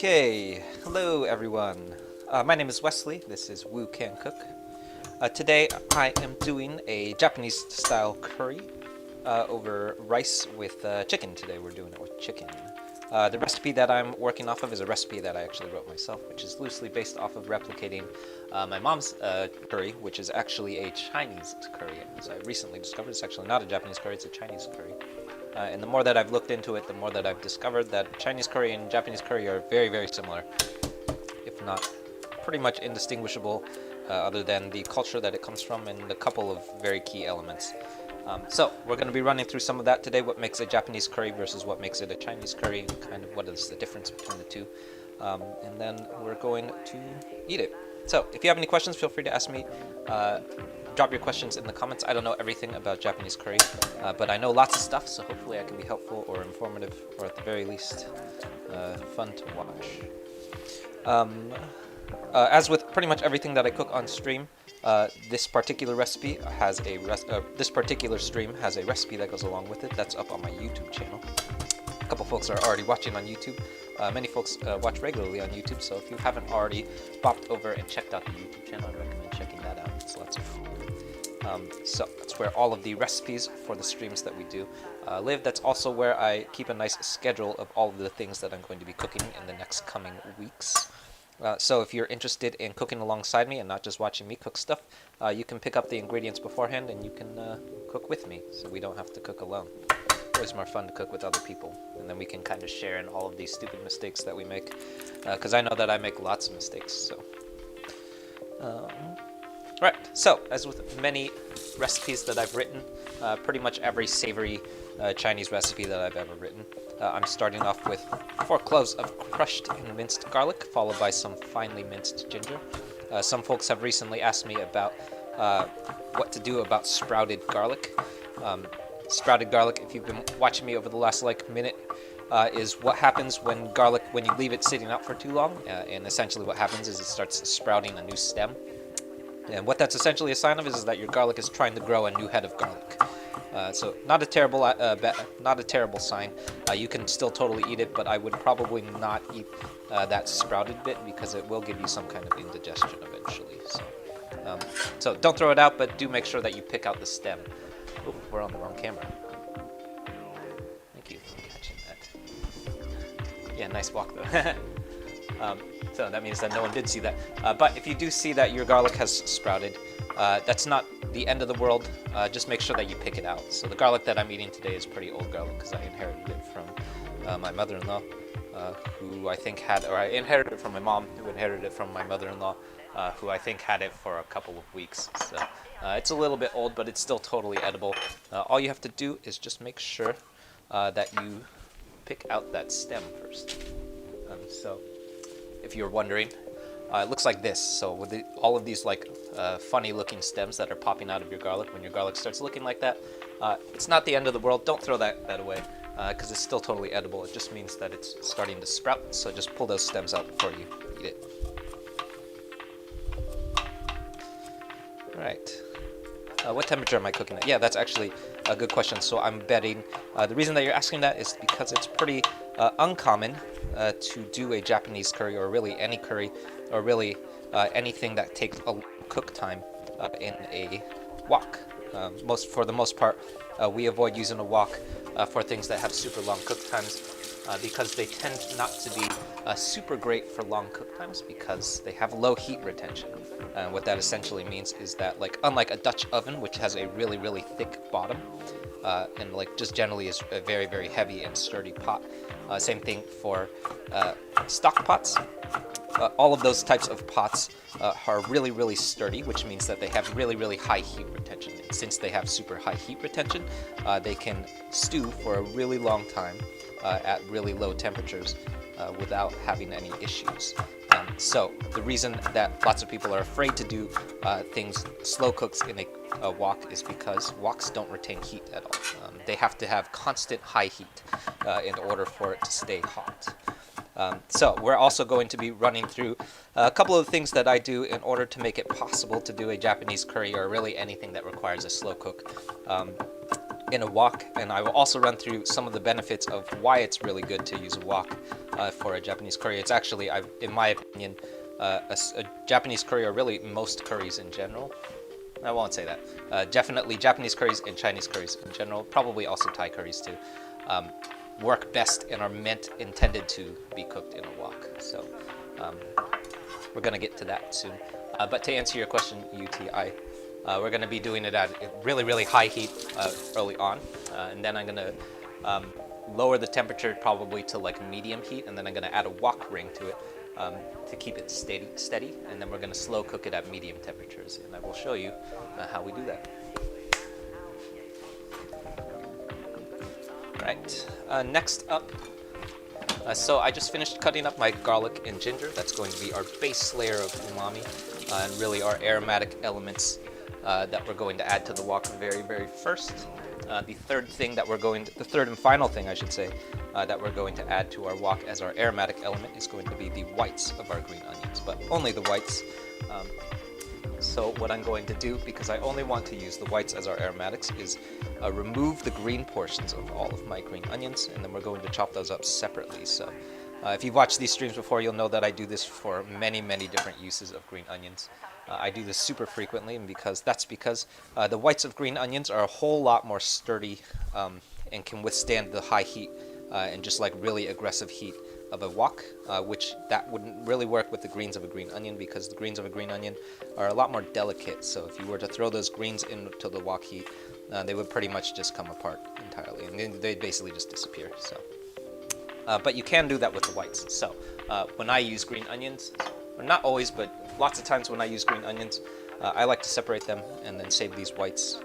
Okay, hello everyone. My name is Wesley. This is Woo Can Cook. Today I am doing a Japanese style curry over rice with chicken. Today we're doing it with chicken. The recipe that I'm working off of is a recipe that I actually wrote myself, which is loosely based off of replicating my mom's curry, which is actually a Chinese curry. As I recently discovered, it's actually not a Japanese curry, it's a Chinese curry. And the more that I've looked into it, the more that I've discovered that Chinese curry and Japanese curry are very, very similar, if not pretty much indistinguishable, other than the culture that it comes from and a couple of very key elements. So we're going to be running through some of that today, what makes a Japanese curry versus what makes it a Chinese curry, and kind of what is the difference between the two. And then we're going to eat it. So if you have any questions, feel free to ask me. Drop your questions in the comments. I don't know everything about Japanese curry, but I know lots of stuff, so hopefully I can be helpful or informative, or at the very least, fun to watch. As with pretty much everything that I cook on stream, this particular recipe has this particular stream has a recipe that goes along with it. That's up on my YouTube channel. A couple folks are already watching on YouTube. Many folks watch regularly on YouTube, so if you haven't already bopped over and checked out the YouTube channel, I recommend checking that out. It's lots of fun. So that's where all of the recipes for the streams that we do live. That's also where I keep a nice schedule of all of the things that I'm going to be cooking in the next coming weeks. So if you're interested in cooking alongside me and not just watching me cook stuff, you can pick up the ingredients beforehand and you can cook with me, so we don't have to cook alone. Always more fun to cook with other people, and then we can kind of share in all of these stupid mistakes that we make, because I know that I make lots of mistakes. So right, so as with many recipes that I've written, pretty much every savory Chinese recipe that I've ever written, I'm starting off with 4 cloves of crushed and minced garlic, followed by some finely minced ginger. Some folks have recently asked me about what to do about sprouted garlic. Sprouted garlic, if you've been watching me over the last minute, is what happens when you leave it sitting out for too long, and essentially what happens is it starts sprouting a new stem. And what that's essentially a sign of is that your garlic is trying to grow a new head of garlic. So not a terrible sign. You can still totally eat it, but I would probably not eat that sprouted bit because it will give you some kind of indigestion eventually. So don't throw it out, but do make sure that you pick out the stem. Oh, we're on the wrong camera. Thank you for catching that. Yeah, nice walk though. So that means that no one did see that. But if you do see that your garlic has sprouted, that's not the end of the world. Just make sure that you pick it out. So the garlic that I'm eating today is pretty old garlic because I inherited it from my mother-in-law, who I think I inherited it from my mom, who inherited it from my mother-in-law, who I think had it for a couple of weeks. So it's a little bit old, but it's still totally edible. All you have to do is just make sure that you pick out that stem first. So if you're wondering, it looks like this. So with all of these funny looking stems that are popping out of your garlic, when your garlic starts looking like that, it's not the end of the world. Don't throw that away because it's still totally edible. It just means that it's starting to sprout, so just pull those stems out before you eat it. Alright. What temperature am I cooking at? Yeah, that's actually a good question. So I'm betting the reason that you're asking that is because it's pretty uncommon to do a Japanese curry, or really any curry, or really anything that takes a cook time in a wok. For the most part, we avoid using a wok for things that have super long cook times because they tend not to be super great for long cook times because they have low heat retention. And what that essentially means is that, unlike a Dutch oven, which has a really, really thick bottom, and just generally is a very, very heavy and sturdy pot. Same thing for stock pots. All of those types of pots are really, really sturdy, which means that they have really, really high heat retention. And since they have super high heat retention, they can stew for a really long time at really low temperatures without having any issues. So the reason that lots of people are afraid to do things slow cooks in a wok is because woks don't retain heat at all. They have to have constant high heat in order for it to stay hot. So we're also going to be running through a couple of things that I do in order to make it possible to do a Japanese curry, or really anything that requires a slow cook, in a wok. And I will also run through some of the benefits of why it's really good to use a wok for a Japanese curry. It's actually, in my opinion, a Japanese curry, or really most curries in general. I won't say that. Definitely Japanese curries and Chinese curries in general, probably also Thai curries too, work best and are intended to be cooked in a wok. So we're going to get to that soon. But to answer your question, UTI, we're going to be doing it at really, really high heat early on. And then I'm going to lower the temperature probably to like medium heat. And then I'm going to add a wok ring to it to keep it steady. And then we're going to slow cook it at medium temperatures. And I will show you how we do that. Right, next up, so I just finished cutting up my garlic and ginger. That's going to be our base layer of umami and really our aromatic elements that we're going to add to the wok very, very first. The third and final thing I should say, that we're going to add to our wok as our aromatic element is going to be the whites of our green onions, but only the whites. So what I'm going to do, because I only want to use the whites as our aromatics, is remove the green portions of all of my green onions, and then we're going to chop those up separately. So if you've watched these streams before, you'll know that I do this for many, many different uses of green onions. I do this super frequently, and because the whites of green onions are a whole lot more sturdy and can withstand the high heat and just like really aggressive heat of a wok, which that wouldn't really work with the greens of a green onion, because the greens of a green onion are a lot more delicate. So if you were to throw those greens into the wok heat, they would pretty much just come apart entirely, and they'd basically just disappear. So, but you can do that with the whites. So when I use green onions, or not always, but lots of times when I use green onions, I like to separate them and then save these whites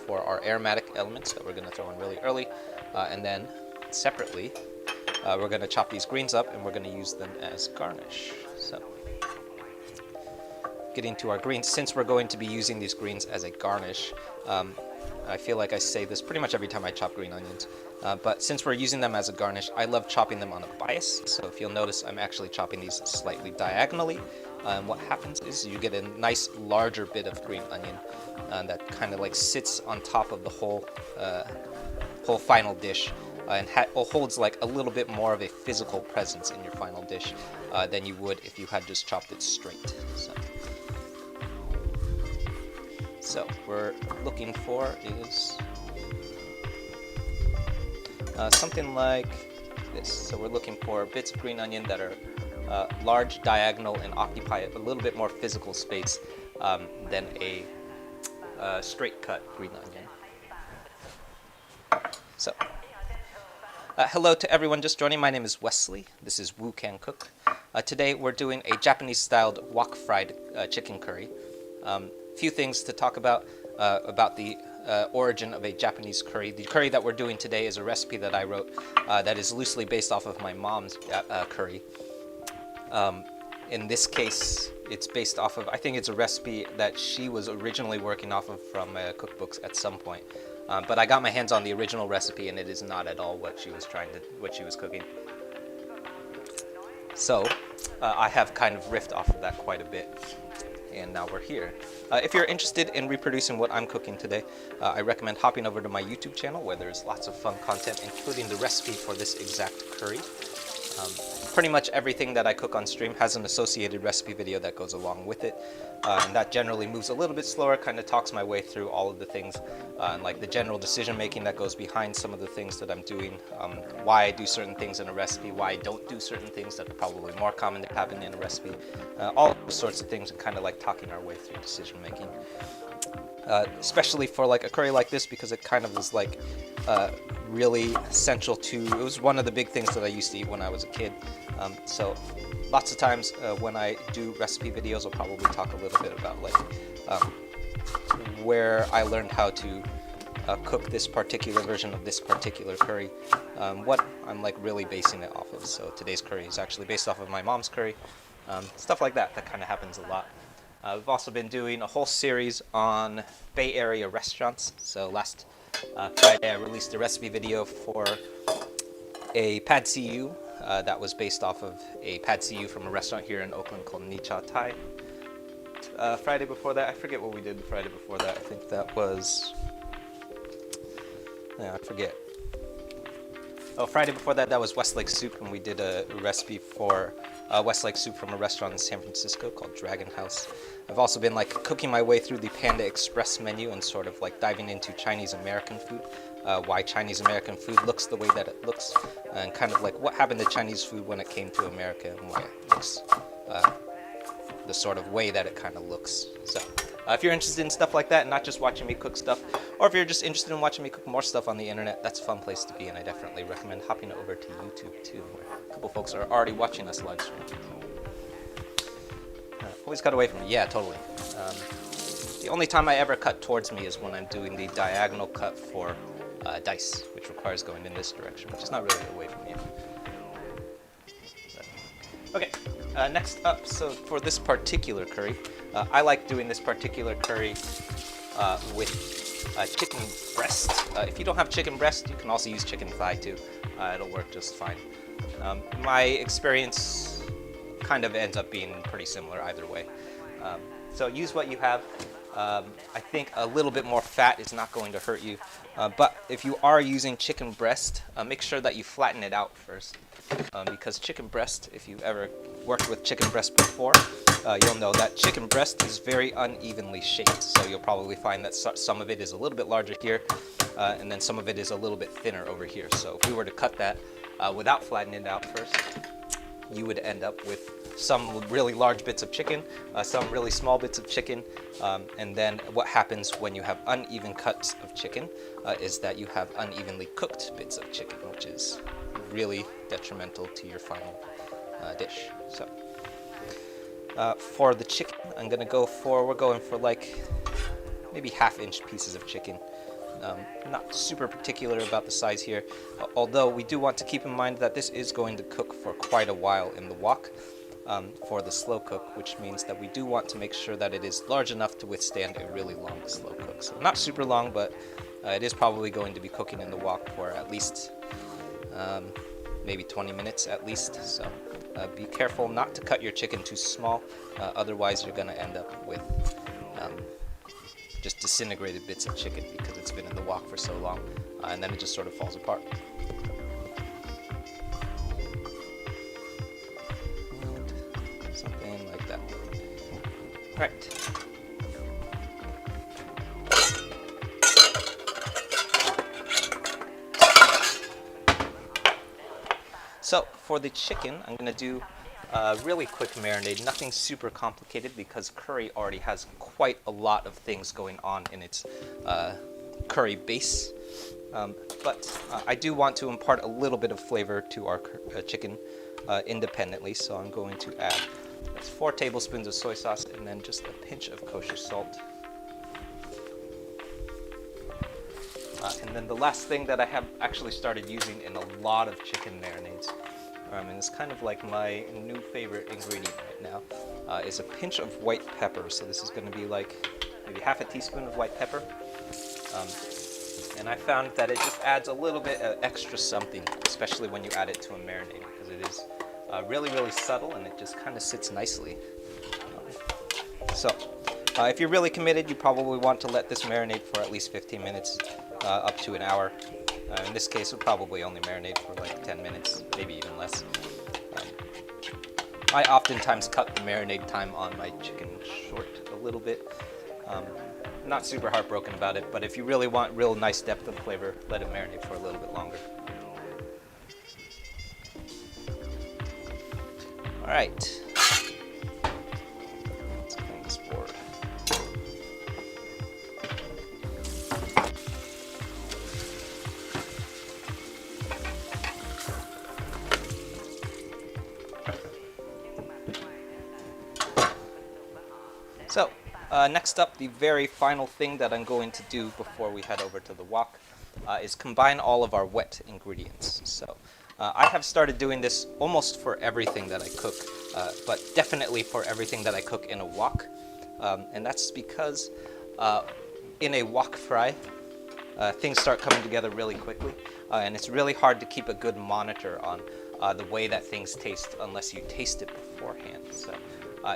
for our aromatic elements that we're going to throw in really early, and then separately we're going to chop these greens up and we're going to use them as garnish. So getting to our greens, since we're going to be using these greens as a garnish, I feel like I say this pretty much every time I chop green onions, but since we're using them as a garnish, I love chopping them on a bias. So if you'll notice, I'm actually chopping these slightly diagonally, and what happens is you get a nice larger bit of green onion that kind of like sits on top of the whole final dish, and holds like a little bit more of a physical presence in your final dish than you would if you had just chopped it straight. So we're looking for is something like this. So we're looking for bits of green onion that are large, diagonal, and occupy a little bit more physical space than a straight cut green onion. So hello to everyone just joining. My name is Wesley. This is Woo Can Cook. Today we're doing a Japanese-styled wok fried chicken curry. Few things to talk about the origin of a Japanese curry. The curry that we're doing today is a recipe that I wrote that is loosely based off of my mom's curry. In this case, it's based off of, I think it's a recipe that she was originally working off of from cookbooks at some point. But I got my hands on the original recipe, and it is not at all what she was cooking. So I have kind of riffed off of that quite a bit, and now we're here. If you're interested in reproducing what I'm cooking today, I recommend hopping over to my YouTube channel, where there's lots of fun content, including the recipe for this exact curry. Pretty much everything that I cook on stream has an associated recipe video that goes along with it, and that generally moves a little bit slower, kind of talks my way through all of the things, and like the general decision making that goes behind some of the things that I'm doing, why I do certain things in a recipe, why I don't do certain things that are probably more common to happen in a recipe, all those sorts of things, and kind of like talking our way through decision making. Especially for like a curry like this, because it kind of was like really essential to, it was one of the big things that I used to eat when I was a kid. So lots of times when I do recipe videos, I'll probably talk a little bit about like where I learned how to cook this particular version of this particular curry, what I'm like really basing it off of. So today's curry is actually based off of my mom's curry, stuff like that. That kind of happens a lot. We've also been doing a whole series on Bay Area restaurants. So last Friday I released a recipe video for a pad see ew that was based off of a pad see ew from a restaurant here in Oakland called Nicha Thai. Friday before that, I forget what we did the Friday before that. I think that was, I forget. Oh, Friday before that, that was Westlake Soup, and we did a recipe for Westlake Soup from a restaurant in San Francisco called Dragon House. I've also been like cooking my way through the Panda Express menu and sort of like diving into Chinese American food, why Chinese American food looks the way that it looks, and kind of like what happened to Chinese food when it came to America and why it looks the sort of way that it kind of looks. So if you're interested in stuff like that and not just watching me cook stuff, or if you're just interested in watching me cook more stuff on the internet, that's a fun place to be, and I definitely recommend hopping over to YouTube too, where a couple folks are already watching us live stream. Always cut away from me. Yeah, totally. The only time I ever cut towards me is when I'm doing the diagonal cut for dice, which requires going in this direction, which is not really away from you. Okay, next up, so for this particular curry, I like doing this particular curry with chicken breast. If you don't have chicken breast, you can also use chicken thigh too. It'll work just fine. My experience kind of ends up being pretty similar either way. So use what you have. I think a little bit more fat is not going to hurt you. But if you are using chicken breast, make sure that you flatten it out first. Because chicken breast, if you've ever worked with chicken breast before, you'll know that chicken breast is very unevenly shaped. So you'll probably find that some of it is a little bit larger here, and then some of it is a little bit thinner over here. So if we were to cut that without flattening it out first, you would end up with some really large bits of chicken, some really small bits of chicken, and then what happens when you have uneven cuts of chicken is that you have unevenly cooked bits of chicken, which is really detrimental to your final dish. So for the chicken, we're going for like maybe half-inch pieces of chicken. Not super particular about the size here, although we do want to keep in mind that this is going to cook for quite a while in the wok for the slow cook, which means that we do want to make sure that it is large enough to withstand a really long slow cook. So not super long, but it is probably going to be cooking in the wok for at least maybe 20 minutes at least. So be careful not to cut your chicken too small, otherwise you're going to end up with just disintegrated bits of chicken because it's been in the wok for so long, and then it just sort of falls apart. And something like that. Right. So for the chicken, I'm going to do a really quick marinade, nothing super complicated because curry already has quite a lot of things going on in its curry base. But I do want to impart a little bit of flavor to our chicken independently, so I'm going to add 4 tablespoons of soy sauce and then just a pinch of kosher salt. And then the last thing that I have actually started using in a lot of chicken marinades, and it's kind of like my new favorite ingredient right now, is a pinch of white pepper. So this is going to be like maybe half a teaspoon of white pepper. And I found that it just adds a little bit of extra something, especially when you add it to a marinade, because it is really, really subtle and it just kind of sits nicely. So if you're really committed, you probably want to let this marinate for at least 15 minutes, up to an hour. In this case, we'll probably only marinate for like 10 minutes, maybe even less. I oftentimes cut the marinade time on my chicken short a little bit. Not super heartbroken about it, but if you really want real nice depth of flavor, let it marinate for a little bit longer. All right. Let's clean this board. So, next up, the very final thing that I'm going to do before we head over to the wok is combine all of our wet ingredients. So, I have started doing this almost for everything that I cook, but definitely for everything that I cook in a wok. And that's because in a wok fry, things start coming together really quickly, and it's really hard to keep a good monitor on the way that things taste unless you taste it beforehand. So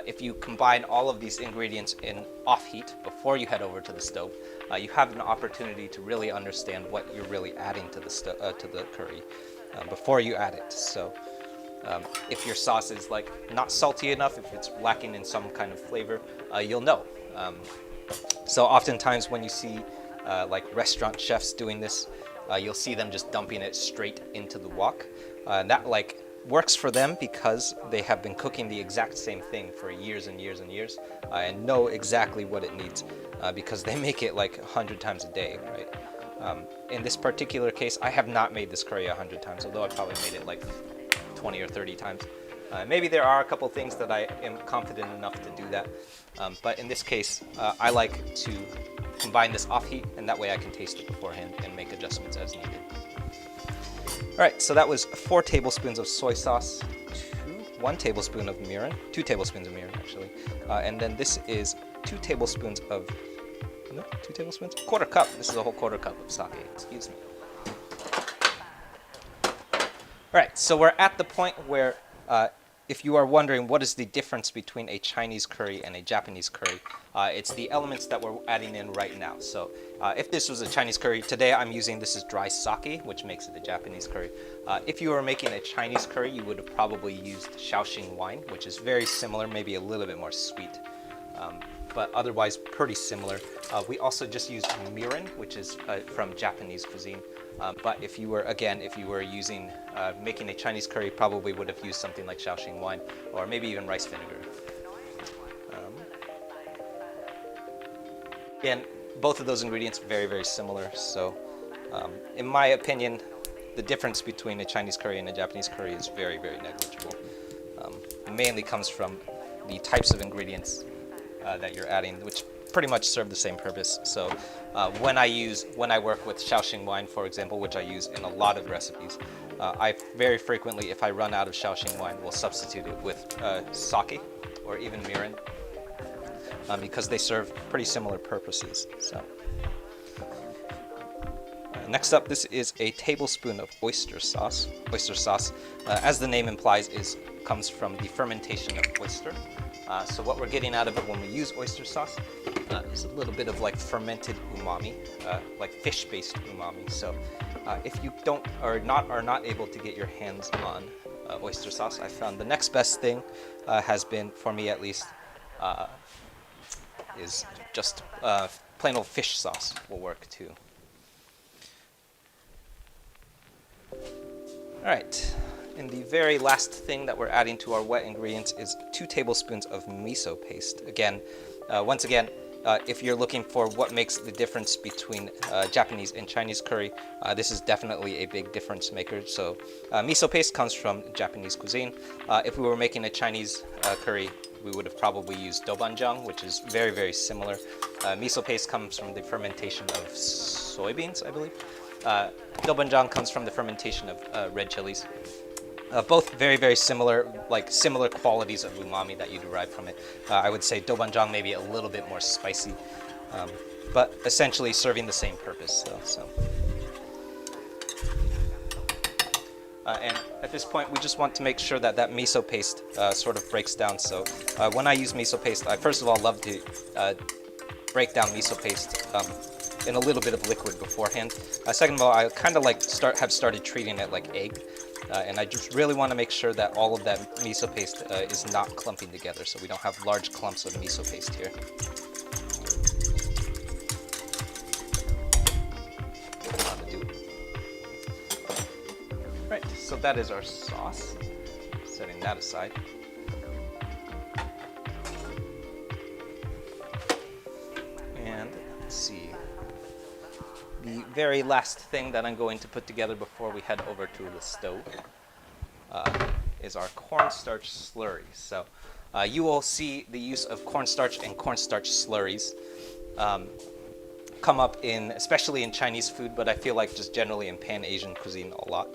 if you combine all of these ingredients in off heat before you head over to the stove, you have an opportunity to really understand what you're really adding to the curry. before you add it. So if your sauce is like not salty enough, if it's lacking in some kind of flavor, you'll know. So oftentimes when you see like restaurant chefs doing this, you'll see them just dumping it straight into the wok. That like works for them because they have been cooking the exact same thing for years and years and years, and know exactly what it needs, because they make it like 100 times a day, right? In this particular case, I have not made this curry 100 times, although I probably made it like 20 or 30 times. Maybe there are a couple things that I am confident enough to do that, but in this case, I like to combine this off heat, and that way I can taste it beforehand and make adjustments as needed. All right, so that was 4 tablespoons of soy sauce, 1 tablespoon of mirin, 2 tablespoons of mirin actually, and then this is 2 tablespoons of, no, 2 tablespoons? Quarter cup. This is a whole quarter cup of sake, excuse me. All right, so we're at the point where if you are wondering what is the difference between a Chinese curry and a Japanese curry, it's the elements that we're adding in right now. So if this was a Chinese curry, today I'm using, this is dry sake, which makes it a Japanese curry. If you were making a Chinese curry, you would have probably used Shaoxing wine, which is very similar, maybe a little bit more sweet, but otherwise pretty similar. We also just used mirin, which is from Japanese cuisine. But if you were, again, if you were using, making a Chinese curry, probably would have used something like Shaoxing wine, or maybe even rice vinegar. Again, both of those ingredients very, very similar. So in my opinion, the difference between a Chinese curry and a Japanese curry is very, very negligible. It mainly comes from the types of ingredients that you're adding, which pretty much serve the same purpose. So when I work with Shaoxing wine, for example, which I use in a lot of recipes, I very frequently, if I run out of Shaoxing wine, will substitute it with sake or even mirin, because they serve pretty similar purposes. So next up, this is a tablespoon of oyster sauce. Oyster sauce, as the name implies, comes from the fermentation of oyster. So what we're getting out of it when we use oyster sauce is a little bit of like fermented umami, like fish-based umami. So if you are not able to get your hands on oyster sauce, I found the next best thing has been, for me at least, is just plain old fish sauce will work too. All right. And the very last thing that we're adding to our wet ingredients is 2 tablespoons of miso paste. Again, once again, if you're looking for what makes the difference between Japanese and Chinese curry, this is definitely a big difference maker. So miso paste comes from Japanese cuisine. If we were making a Chinese curry, we would have probably used dobanjang, which is very, very similar. Miso paste comes from the fermentation of soybeans, I believe. Dobanjang comes from the fermentation of red chilies. Both very, very similar, like similar qualities of umami that you derive from it. I would say dobanjang maybe a little bit more spicy, but essentially serving the same purpose. And at this point, we just want to make sure that that miso paste sort of breaks down. So when I use miso paste, I first of all love to break down miso paste in a little bit of liquid beforehand. Second of all, I kind of like have started treating it like egg. And I just really want to make sure that all of that miso paste is not clumping together, so we don't have large clumps of miso paste here. Right, so that is our sauce. Setting that aside. And let's see. The very last thing that I'm going to put together before we head over to the stove is our cornstarch slurry. So you will see the use of cornstarch and cornstarch slurries come up especially in Chinese food, but I feel like just generally in Pan-Asian cuisine a lot,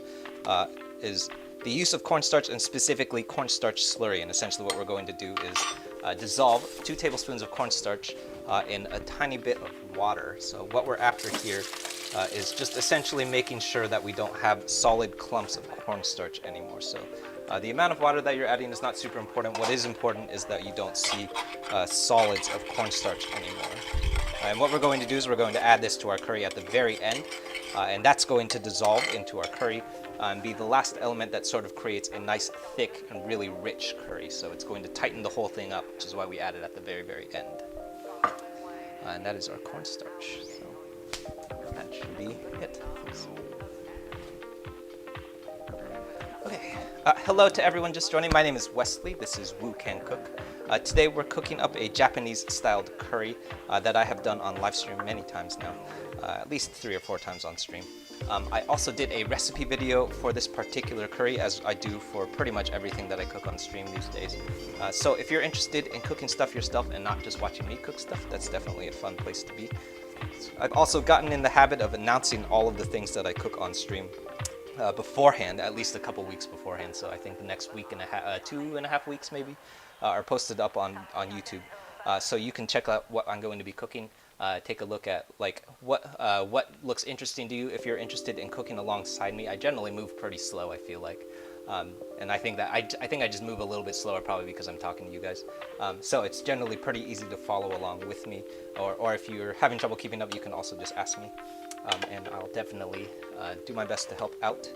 is the use of cornstarch and specifically cornstarch slurry. And essentially what we're going to do is dissolve 2 tablespoons of cornstarch in a tiny bit of water. So what we're after here is just essentially making sure that we don't have solid clumps of cornstarch anymore. So the amount of water that you're adding is not super important. What is important is that you don't see solids of cornstarch anymore. And what we're going to do is we're going to add this to our curry at the very end, and that's going to dissolve into our curry and be the last element that sort of creates a nice, thick, and really rich curry. So it's going to tighten the whole thing up, which is why we add it at the very, very end. And that is our cornstarch. So that should be it. Okay. Hello to everyone just joining. My name is Wesley. This is Woo Can Cook. Today we're cooking up a Japanese-styled curry that I have done on live stream many times now, at least 3 or 4 times on stream. I also did a recipe video for this particular curry, as I do for pretty much everything that I cook on stream these days. So if you're interested in cooking stuff yourself and not just watching me cook stuff, that's definitely a fun place to be. I've also gotten in the habit of announcing all of the things that I cook on stream beforehand, at least a couple weeks beforehand. So I think the next week and a half, 2.5 weeks maybe, are posted up on YouTube. So you can check out what I'm going to be cooking. Take a look at like what looks interesting to you. If you're interested in cooking alongside me, I generally move pretty slow, I feel like. And I think that I just move a little bit slower, probably because I'm talking to you guys. So it's generally pretty easy to follow along with me. Or if you're having trouble keeping up, you can also just ask me. And I'll definitely do my best to help out.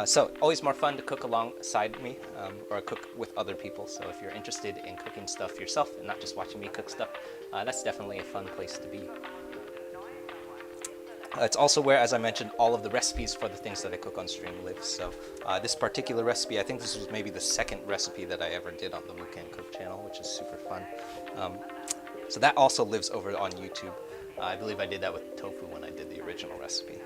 So always more fun to cook alongside me or cook with other people. So if you're interested in cooking stuff yourself and not just watching me cook stuff, that's definitely a fun place to be. It's also where, as I mentioned, all of the recipes for the things that I cook on stream live. So this particular recipe, I think this was maybe the second recipe that I ever did on the Woo Can Cook channel, which is super fun. So that also lives over on YouTube. I believe I did that with tofu when I did the original recipe.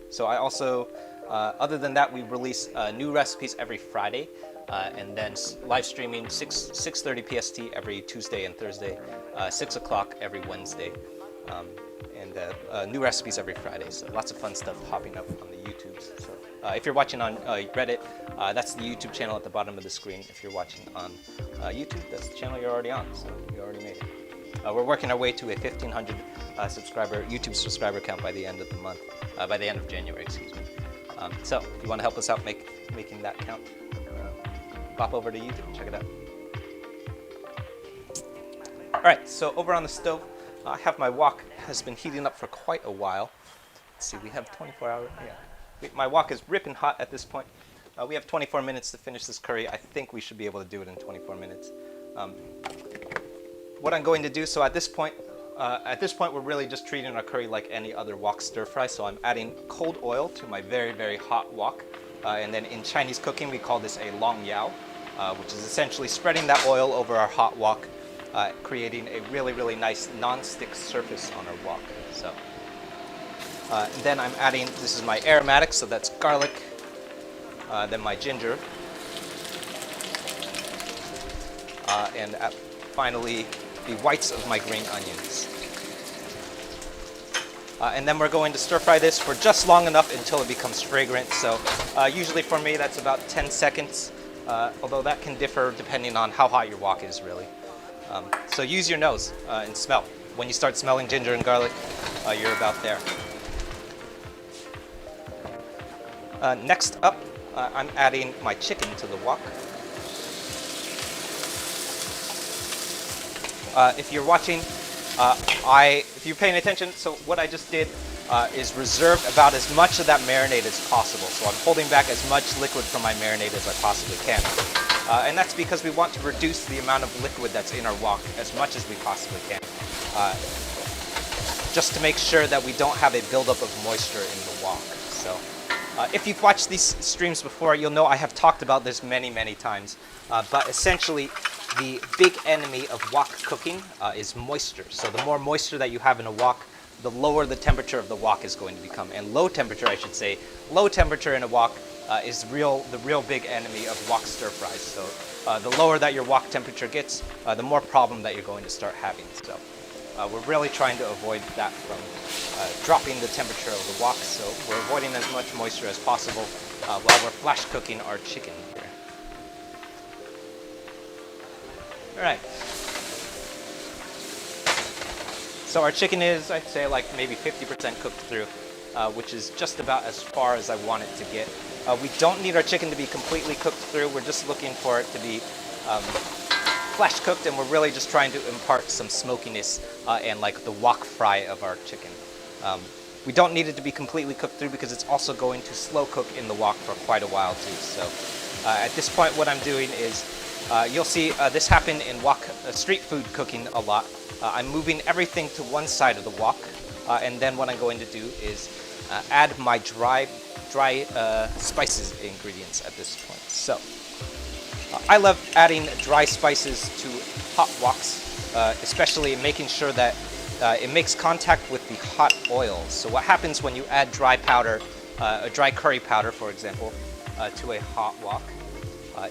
So I also, other than that, we release new recipes every Friday, and then live streaming 6:30 PST every Tuesday and Thursday, 6 o'clock every Wednesday, and new recipes every Friday. So lots of fun stuff hopping up on the YouTubes. So if you're watching on Reddit, that's the YouTube channel at the bottom of the screen. If you're watching on YouTube, that's the channel you're already on, so you already made it. We're working our way to a 1,500 YouTube subscriber count by the end of the month, by the end of January, excuse me. So if you want to help us out making that count, pop over to YouTube, check it out. All right, so over on the stove, I have my wok has been heating up for quite a while. Let's see, we have 24 hours. Yeah, my wok is ripping hot at this point. We have 24 minutes to finish this curry. I think we should be able to do it in 24 minutes. What I'm going to do, so at this point we're really just treating our curry like any other wok stir fry. So I'm adding cold oil to my very, very hot wok. And then in Chinese cooking, we call this a long yao, which is essentially spreading that oil over our hot wok, creating a really, really nice non-stick surface on our wok. So then I'm adding, this is my aromatics, so that's garlic, then my ginger, and finally the whites of my green onions. And then we're going to stir fry this for just long enough until it becomes fragrant. So usually for me that's about 10 seconds, although that can differ depending on how hot your wok is really. So use your nose and smell. When you start smelling ginger and garlic, you're about there. Next up, I'm adding my chicken to the wok. If you're watching, if you're paying attention, so what I just did is reserved about as much of that marinade as possible. So I'm holding back as much liquid from my marinade as I possibly can. And that's because we want to reduce the amount of liquid that's in our wok as much as we possibly can. Just to make sure that we don't have a buildup of moisture in the wok. So if you've watched these streams before, you'll know I have talked about this many, many times. But essentially, the big enemy of wok cooking is moisture. So the more moisture that you have in a wok, the lower the temperature of the wok is going to become. And low temperature, I should say, low temperature in a wok is the real big enemy of wok stir fries. So the lower that your wok temperature gets, the more problem that you're going to start having. So we're really trying to avoid that from dropping the temperature of the wok. So we're avoiding as much moisture as possible while we're flash cooking our chicken here. All right. So our chicken is, I'd say, like maybe 50% cooked through, which is just about as far as I want it to get. We don't need our chicken to be completely cooked through. We're just looking for it to be flash cooked, and we're really just trying to impart some smokiness and like the wok fry of our chicken. We don't need it to be completely cooked through because it's also going to slow cook in the wok for quite a while too. So at this point, what I'm doing is, you'll see this happen in street food cooking a lot. I'm moving everything to one side of the wok, and then what I'm going to do is add my dry spices ingredients at this point. So I love adding dry spices to hot woks, especially making sure that it makes contact with the hot oil. So what happens when you add dry powder, a dry curry powder, for example, to a hot wok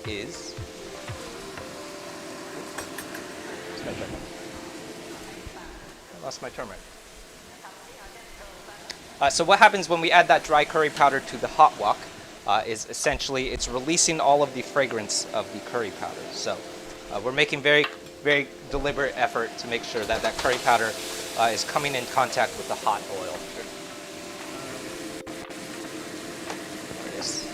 is... I lost my turmeric. So what happens when we add that dry curry powder to the hot wok is essentially it's releasing all of the fragrance of the curry powder. So we're making very deliberate effort to make sure that that curry powder is coming in contact with the hot oil. There it is.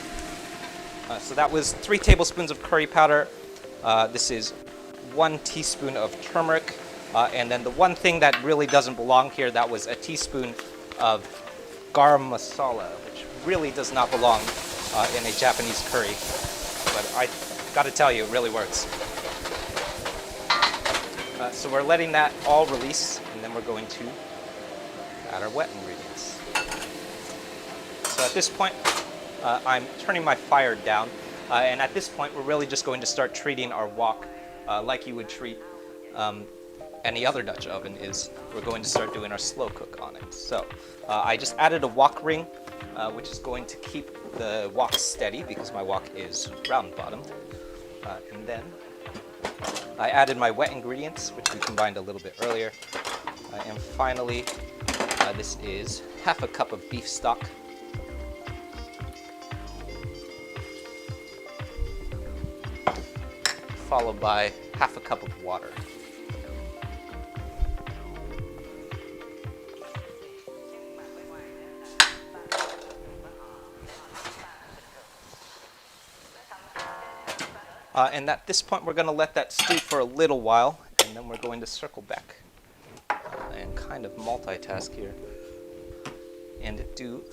So that was 3 tablespoons of curry powder. This is 1 teaspoon of turmeric. And then the one thing that really doesn't belong here, that was a teaspoon of garam masala, which really does not belong in a Japanese curry. But I gotta tell you, it really works. So we're letting that all release, and then we're going to add our wet ingredients. So at this point, I'm turning my fire down, and at this point, we're really just going to start treating our wok like you would treat any other Dutch oven. Is we're going to start doing our slow cook on it. So I just added a wok ring, which is going to keep the wok steady because my wok is round bottomed. And then I added my wet ingredients, which we combined a little bit earlier. And finally, this is half a cup of beef stock. Followed by half a cup of water. And at this point, we're going to let that stew for a little while, and then we're going to circle back and kind of multitask here and do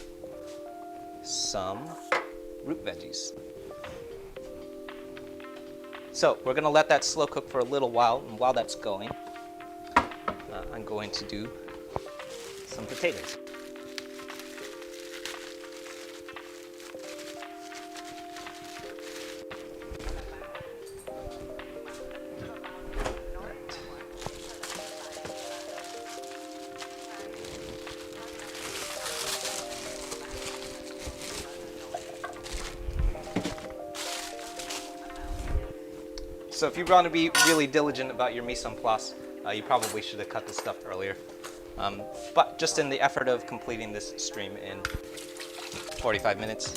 some root veggies. So we're going to let that slow cook for a little while, and while that's going, I'm going to do some potatoes. So if you want to be really diligent about your mise en place, you probably should have cut this stuff earlier. But just in the effort of completing this stream in 45 minutes,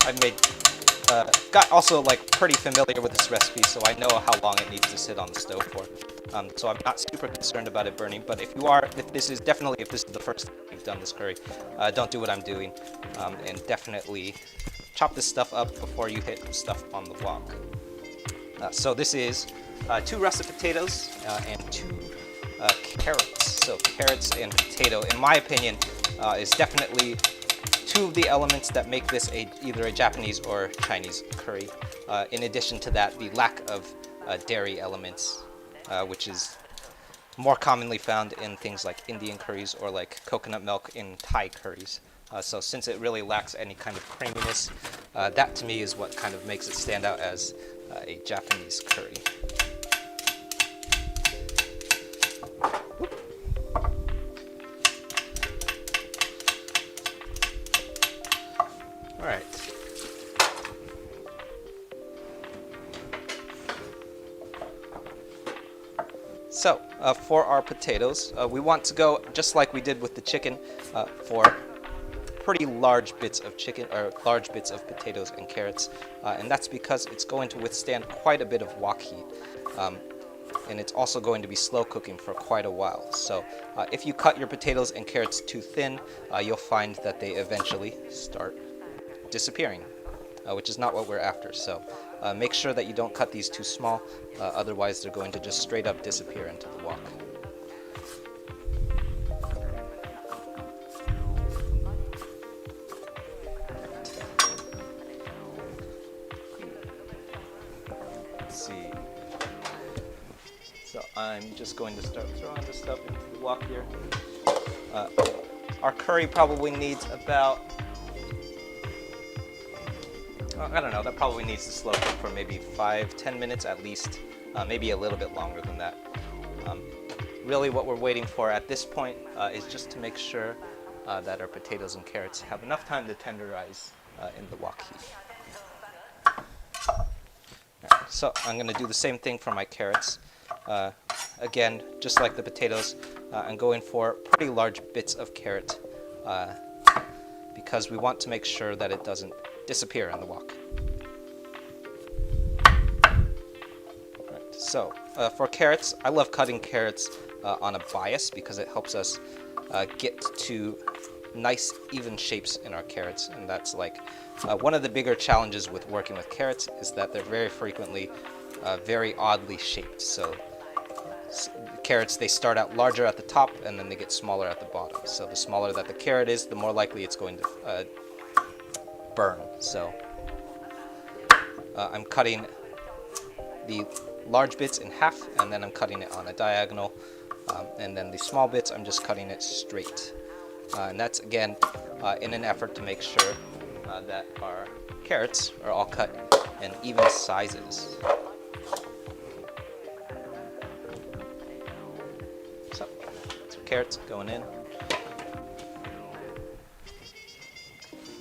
I've got also like pretty familiar with this recipe, so I know how long it needs to sit on the stove for. So I'm not super concerned about it burning. But if this is the first time you've done this curry, don't do what I'm doing, and definitely chop this stuff up before you hit stuff on the wok. So this is 2 russet potatoes and 2 carrots. So carrots and potato, in my opinion, is definitely 2 of the elements that make this either a Japanese or Chinese curry. In addition to that, the lack of dairy elements, which is more commonly found in things like Indian curries or like coconut milk in Thai curries. So since it really lacks any kind of creaminess, that to me is what kind of makes it stand out as a Japanese curry. All right. So for our potatoes, we want to go just like we did with the chicken for pretty large bits of chicken or large bits of potatoes and carrots, and that's because it's going to withstand quite a bit of wok heat, and it's also going to be slow cooking for quite a while. So if you cut your potatoes and carrots too thin, you'll find that they eventually start disappearing, which is not what we're after. So Make sure that you don't cut these too small, otherwise they're going to just straight up disappear into the wok. Let's see. So I'm just going to start throwing this stuff into the wok here. Our curry probably needs about, I don't know, that probably needs to slow cook for maybe 5-10 minutes at least, maybe a little bit longer than that. Really what we're waiting for at this point is just to make sure that our potatoes and carrots have enough time to tenderize in the wok heat. Right, so I'm going to do the same thing for my carrots. Again, just like the potatoes, I'm going for pretty large bits of carrot because we want to make sure that it doesn't disappear in the wok. Right, so for carrots, I love cutting carrots on a bias because it helps us get to nice even shapes in our carrots, and that's like one of the bigger challenges with working with carrots is that they're very frequently very oddly shaped. So carrots, they start out larger at the top and then they get smaller at the bottom. So the smaller that the carrot is, the more likely it's going to burn. So I'm cutting the large bits in half and then I'm cutting it on a diagonal, and then the small bits I'm just cutting it straight. And that's again in an effort to make sure that our carrots are all cut in even sizes. So carrots going in.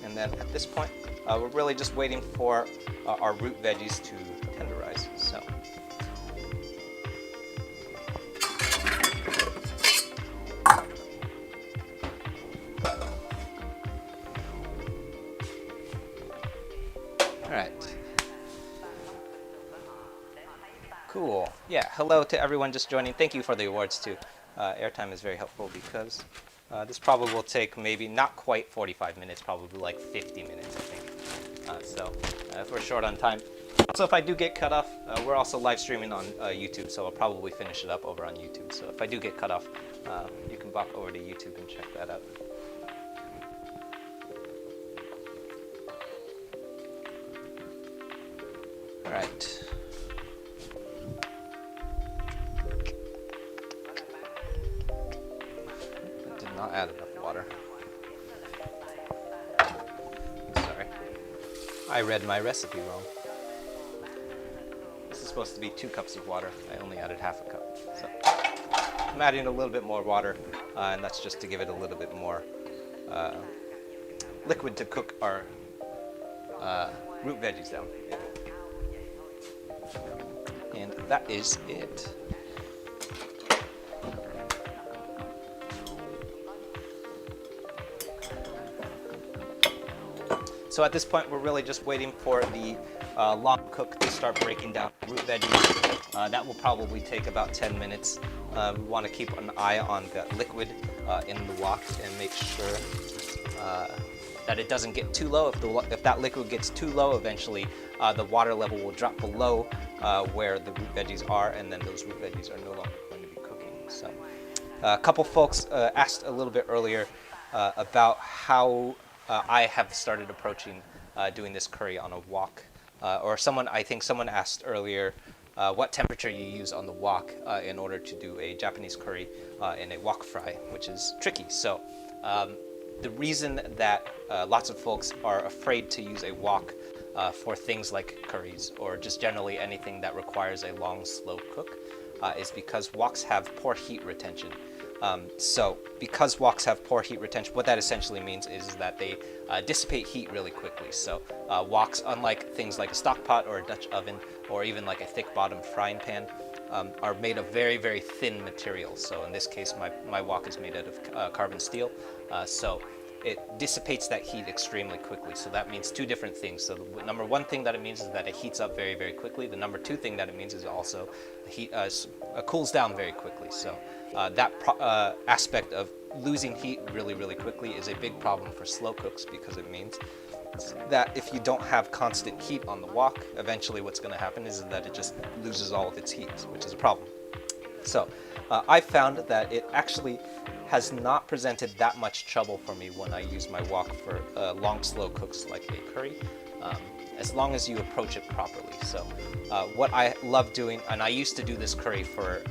And then at this point, we're really just waiting for our root veggies to tenderize. So alright. Cool. Yeah, hello to everyone just joining. Thank you for the awards too. Airtime is very helpful because this probably will take maybe not quite 45 minutes, probably like 50 minutes, I think. So if we're short on time. So if I do get cut off, we're also live streaming on YouTube, so I'll probably finish it up over on YouTube. So if I do get cut off, you can bop over to YouTube and check that out. All right. Not add enough water. Sorry. I read my recipe wrong. This is supposed to be 2 cups of water. I only added half a cup. So I'm adding a little bit more water, and that's just to give it a little bit more liquid to cook our root veggies down. And that is it. So at this point, we're really just waiting for the long cook to start breaking down root veggies. That will probably take about 10 minutes. We want to keep an eye on the liquid in the wok and make sure that it doesn't get too low. If that liquid gets too low, eventually the water level will drop below where the root veggies are, and then those root veggies are no longer going to be cooking. So a couple folks asked a little bit earlier about how I have started approaching doing this curry on a wok, or I think someone asked earlier what temperature you use on the wok in order to do a Japanese curry in a wok fry, which is tricky. So the reason that lots of folks are afraid to use a wok for things like curries or just generally anything that requires a long, slow cook is because woks have poor heat retention. So because woks have poor heat retention, what that essentially means is that they dissipate heat really quickly. So woks, unlike things like a stock pot or a Dutch oven or even like a thick bottom frying pan, are made of very, very thin material. So in this case, my wok is made out of carbon steel. So it dissipates that heat extremely quickly. So that means 2 different things. So the number 1 thing that it means is that it heats up very, very quickly. The number 2 thing that it means is also cools down very quickly. So that aspect of losing heat really, really quickly is a big problem for slow cooks because it means that if you don't have constant heat on the wok, eventually what's going to happen is that it just loses all of its heat, which is a problem. So I found that it actually has not presented that much trouble for me when I use my wok for long, slow cooks like a curry, as long as you approach it properly. So what I love doing, and I used to do this curry for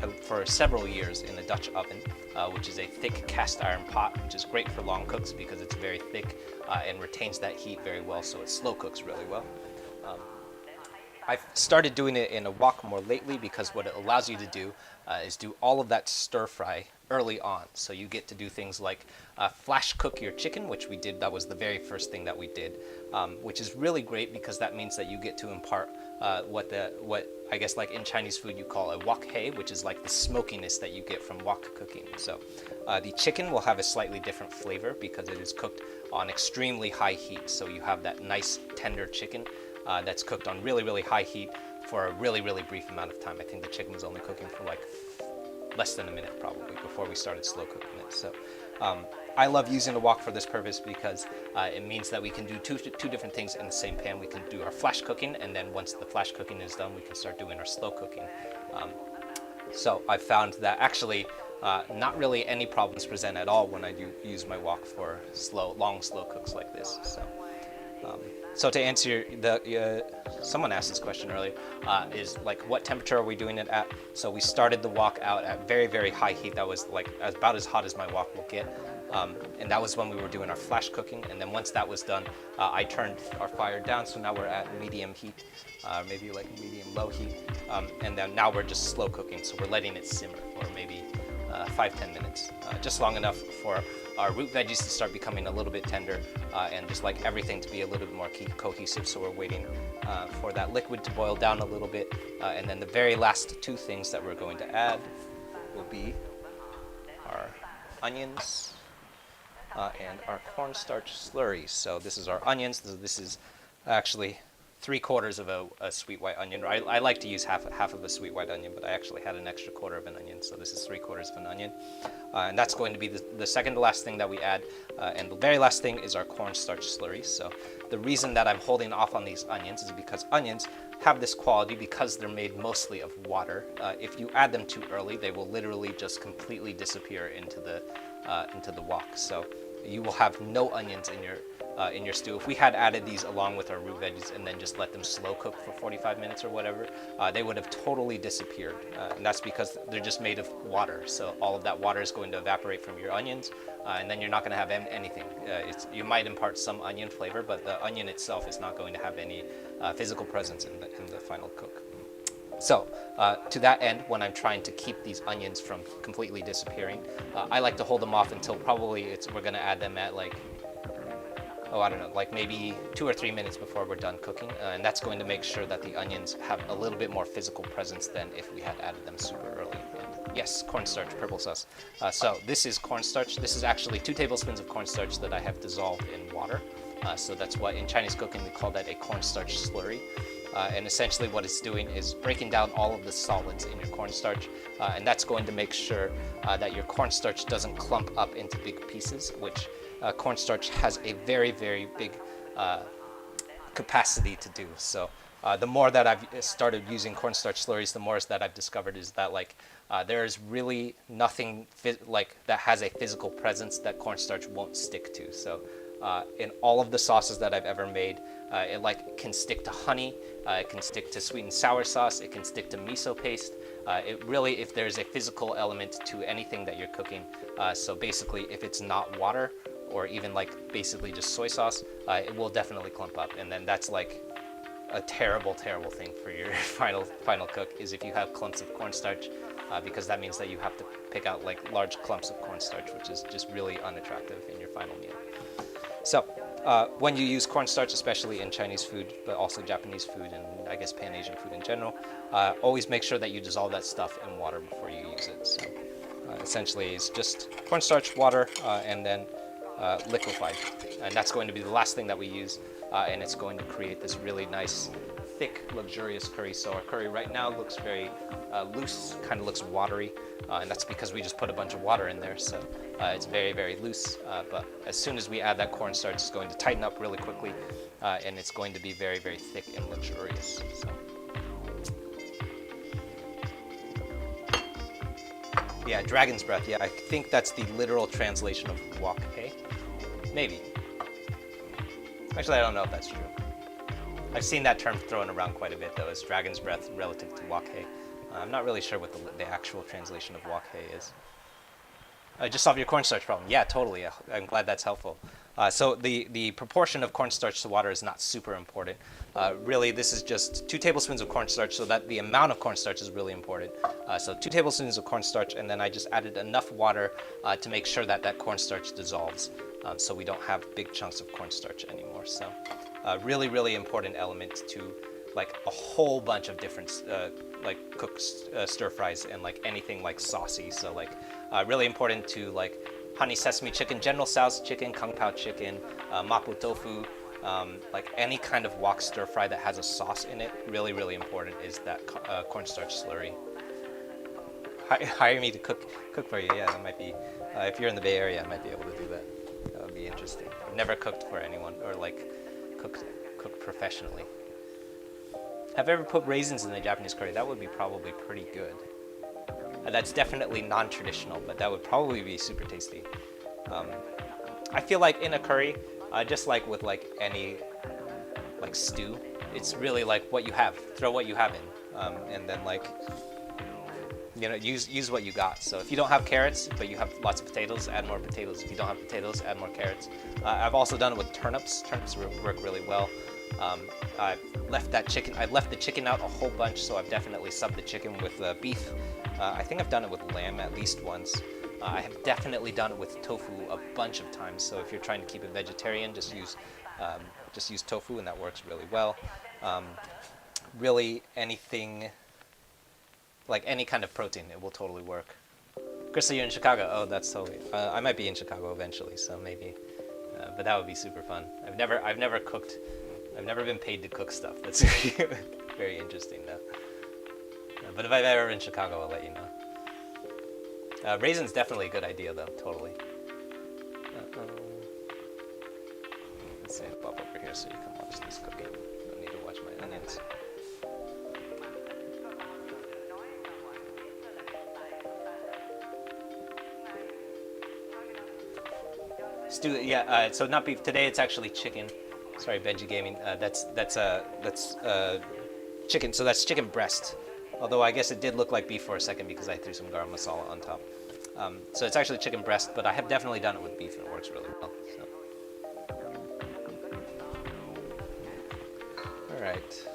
several years in a Dutch oven, which is a thick cast iron pot, which is great for long cooks because it's very thick and retains that heat very well, so it slow cooks really well. I've started doing it in a wok more lately because what it allows you to do is do all of that stir fry early on. So you get to do things like flash cook your chicken, which we did. That was the very first thing that we did, which is really great because that means that you get to impart what I guess like in Chinese food you call a wok hei, which is like the smokiness that you get from wok cooking. So the chicken will have a slightly different flavor because it is cooked on extremely high heat. So you have that nice tender chicken that's cooked on really, really high heat for a really, really brief amount of time. I think the chicken was only cooking for like less than a minute probably before we started slow cooking it. So I love using the wok for this purpose because it means that we can do two different things in the same pan. We can do our flash cooking, and then once the flash cooking is done, we can start doing our slow cooking. So I found that actually not really any problems present at all when I do use my wok for long, slow cooks like this. So to answer someone asked this question earlier, is like what temperature are we doing it at? So we started the wok out at very, very high heat. That was like about as hot as my wok will get. And that was when we were doing our flash cooking. And then once that was done, I turned our fire down. So now we're at medium heat, maybe like medium low heat. And then now we're just slow cooking. So we're letting it simmer for maybe 5-10 minutes, just long enough for our root veggies to start becoming a little bit tender and just like everything to be a little bit more cohesive. So we're waiting for that liquid to boil down a little bit. And then the very last two things that we're going to add will be our onions and our cornstarch slurry. So this is our onions. This is actually 3/4 of a sweet white onion. I like to use half of a sweet white onion, but I actually had an extra quarter of an onion, so this is 3/4 of an onion. And that's going to be the second to last thing that we add. And the very last thing is our cornstarch slurry. So the reason that I'm holding off on these onions is because onions have this quality because they're made mostly of water. If you add them too early, they will literally just completely disappear into the wok. So you will have no onions in your stew. If we had added these along with our root veggies and then just let them slow cook for 45 minutes or whatever, they would have totally disappeared. And that's because they're just made of water. So all of that water is going to evaporate from your onions, and then you're not going to have anything. You might impart some onion flavor, but the onion itself is not going to have any physical presence in the final cook. So to that end, when I'm trying to keep these onions from completely disappearing, I like to hold them off until probably we're going to add them at like, I don't know, like maybe 2 or 3 minutes before we're done cooking. And that's going to make sure that the onions have a little bit more physical presence than if we had added them super early. And yes, cornstarch, purple sauce. So this is cornstarch. This is actually 2 tablespoons of cornstarch that I have dissolved in water. So that's why in Chinese cooking we call that a cornstarch slurry. And essentially what it's doing is breaking down all of the solids in your cornstarch, and that's going to make sure that your cornstarch doesn't clump up into big pieces, which cornstarch has a very, very big capacity to do. So the more that I've started using cornstarch slurries, the more that I've discovered is that like there's really nothing that has a physical presence that cornstarch won't stick to. So in all of the sauces that I've ever made, it can stick to honey, it can stick to sweet and sour sauce, it can stick to miso paste. It really, if there's a physical element to anything that you're cooking, so basically if it's not water or even like basically just soy sauce, it will definitely clump up, and then that's like a terrible, terrible thing for your final cook is if you have clumps of cornstarch, because that means that you have to pick out like large clumps of cornstarch, which is just really unattractive in your final meal. So when you use cornstarch, especially in Chinese food, but also Japanese food and I guess Pan-Asian food in general, always make sure that you dissolve that stuff in water before you use it. So essentially it's just cornstarch, water, and then liquefied. And that's going to be the last thing that we use, and it's going to create this really nice, thick, luxurious curry. So our curry right now looks very loose, kind of looks watery, and that's because we just put a bunch of water in there. So It's very, very loose, but as soon as we add that cornstarch, it's going to tighten up really quickly, and it's going to be very, very thick and luxurious. So. Yeah, dragon's breath. Yeah, I think that's the literal translation of wok hei. Maybe. Actually, I don't know if that's true. I've seen that term thrown around quite a bit, though, as dragon's breath relative to wok hei. I'm not really sure what the actual translation of wok hei is. Just solve your cornstarch problem. Yeah, totally. I'm glad that's helpful. So the proportion of cornstarch to water is not super important. Really, this is just 2 tablespoons of cornstarch, so that the amount of cornstarch is really important. So 2 tablespoons of cornstarch, and then I just added enough water to make sure that that cornstarch dissolves, so we don't have big chunks of cornstarch anymore. So really, really important element to like a whole bunch of different like cooked stir fries and like anything like saucy. So like really important to like honey sesame chicken, General Tso's chicken, kung pao chicken, mapo tofu, like any kind of wok stir fry that has a sauce in it. Really, really important is that cornstarch slurry. Hire me to cook for you. Yeah, that might be. If you're in the Bay Area, I might be able to do that. That would be interesting. I've never cooked for anyone or like cooked professionally. Have you ever put raisins in the Japanese curry? That would be probably pretty good. That's definitely non-traditional, but that would probably be super tasty. I feel like in a curry, just like with like any like stew, it's really like what you have. Throw what you have in, and then like use what you got. So if you don't have carrots, but you have lots of potatoes, add more potatoes. If you don't have potatoes, add more carrots. I've also done it with turnips. Turnips work really well. I've left the chicken out a whole bunch, so I've definitely subbed the chicken with beef. I think I've done it with lamb at least once. I have definitely done it with tofu a bunch of times. So if you're trying to keep it vegetarian, just use tofu, and that works really well. Really anything, like any kind of protein, it will totally work. Chris, are you in Chicago? Oh, that's totally. I might be in Chicago eventually, so maybe. But that would be super fun. I've never cooked. I've never been paid to cook stuff. That's very interesting, though. But if I'm ever in Chicago, I'll let you know. Raisins definitely a good idea, though. Totally. Let's say Bob over here so you can watch this cooking. I don't need to watch my onions. Stew, yeah. So not beef today. It's actually chicken. Sorry, Benji Gaming. That's chicken. So that's chicken breast. Although I guess it did look like beef for a second because I threw some garam masala on top. So it's actually chicken breast, but I have definitely done it with beef, and it works really well. So. All right.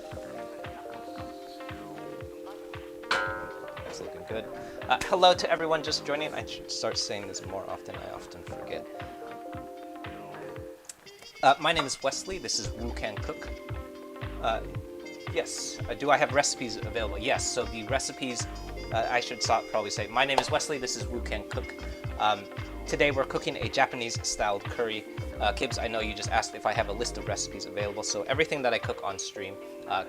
That's looking good. Hello to everyone just joining. I should start saying this more often. I often forget. My name is Wesley. This is Wu Can Cook. Yes. Do I have recipes available? Yes. So the recipes, I should probably say, my name is Wesley. This is Wu Can Cook. Today we're cooking a Japanese-styled curry. Kibbs, I know you just asked if I have a list of recipes available. So everything that I cook on stream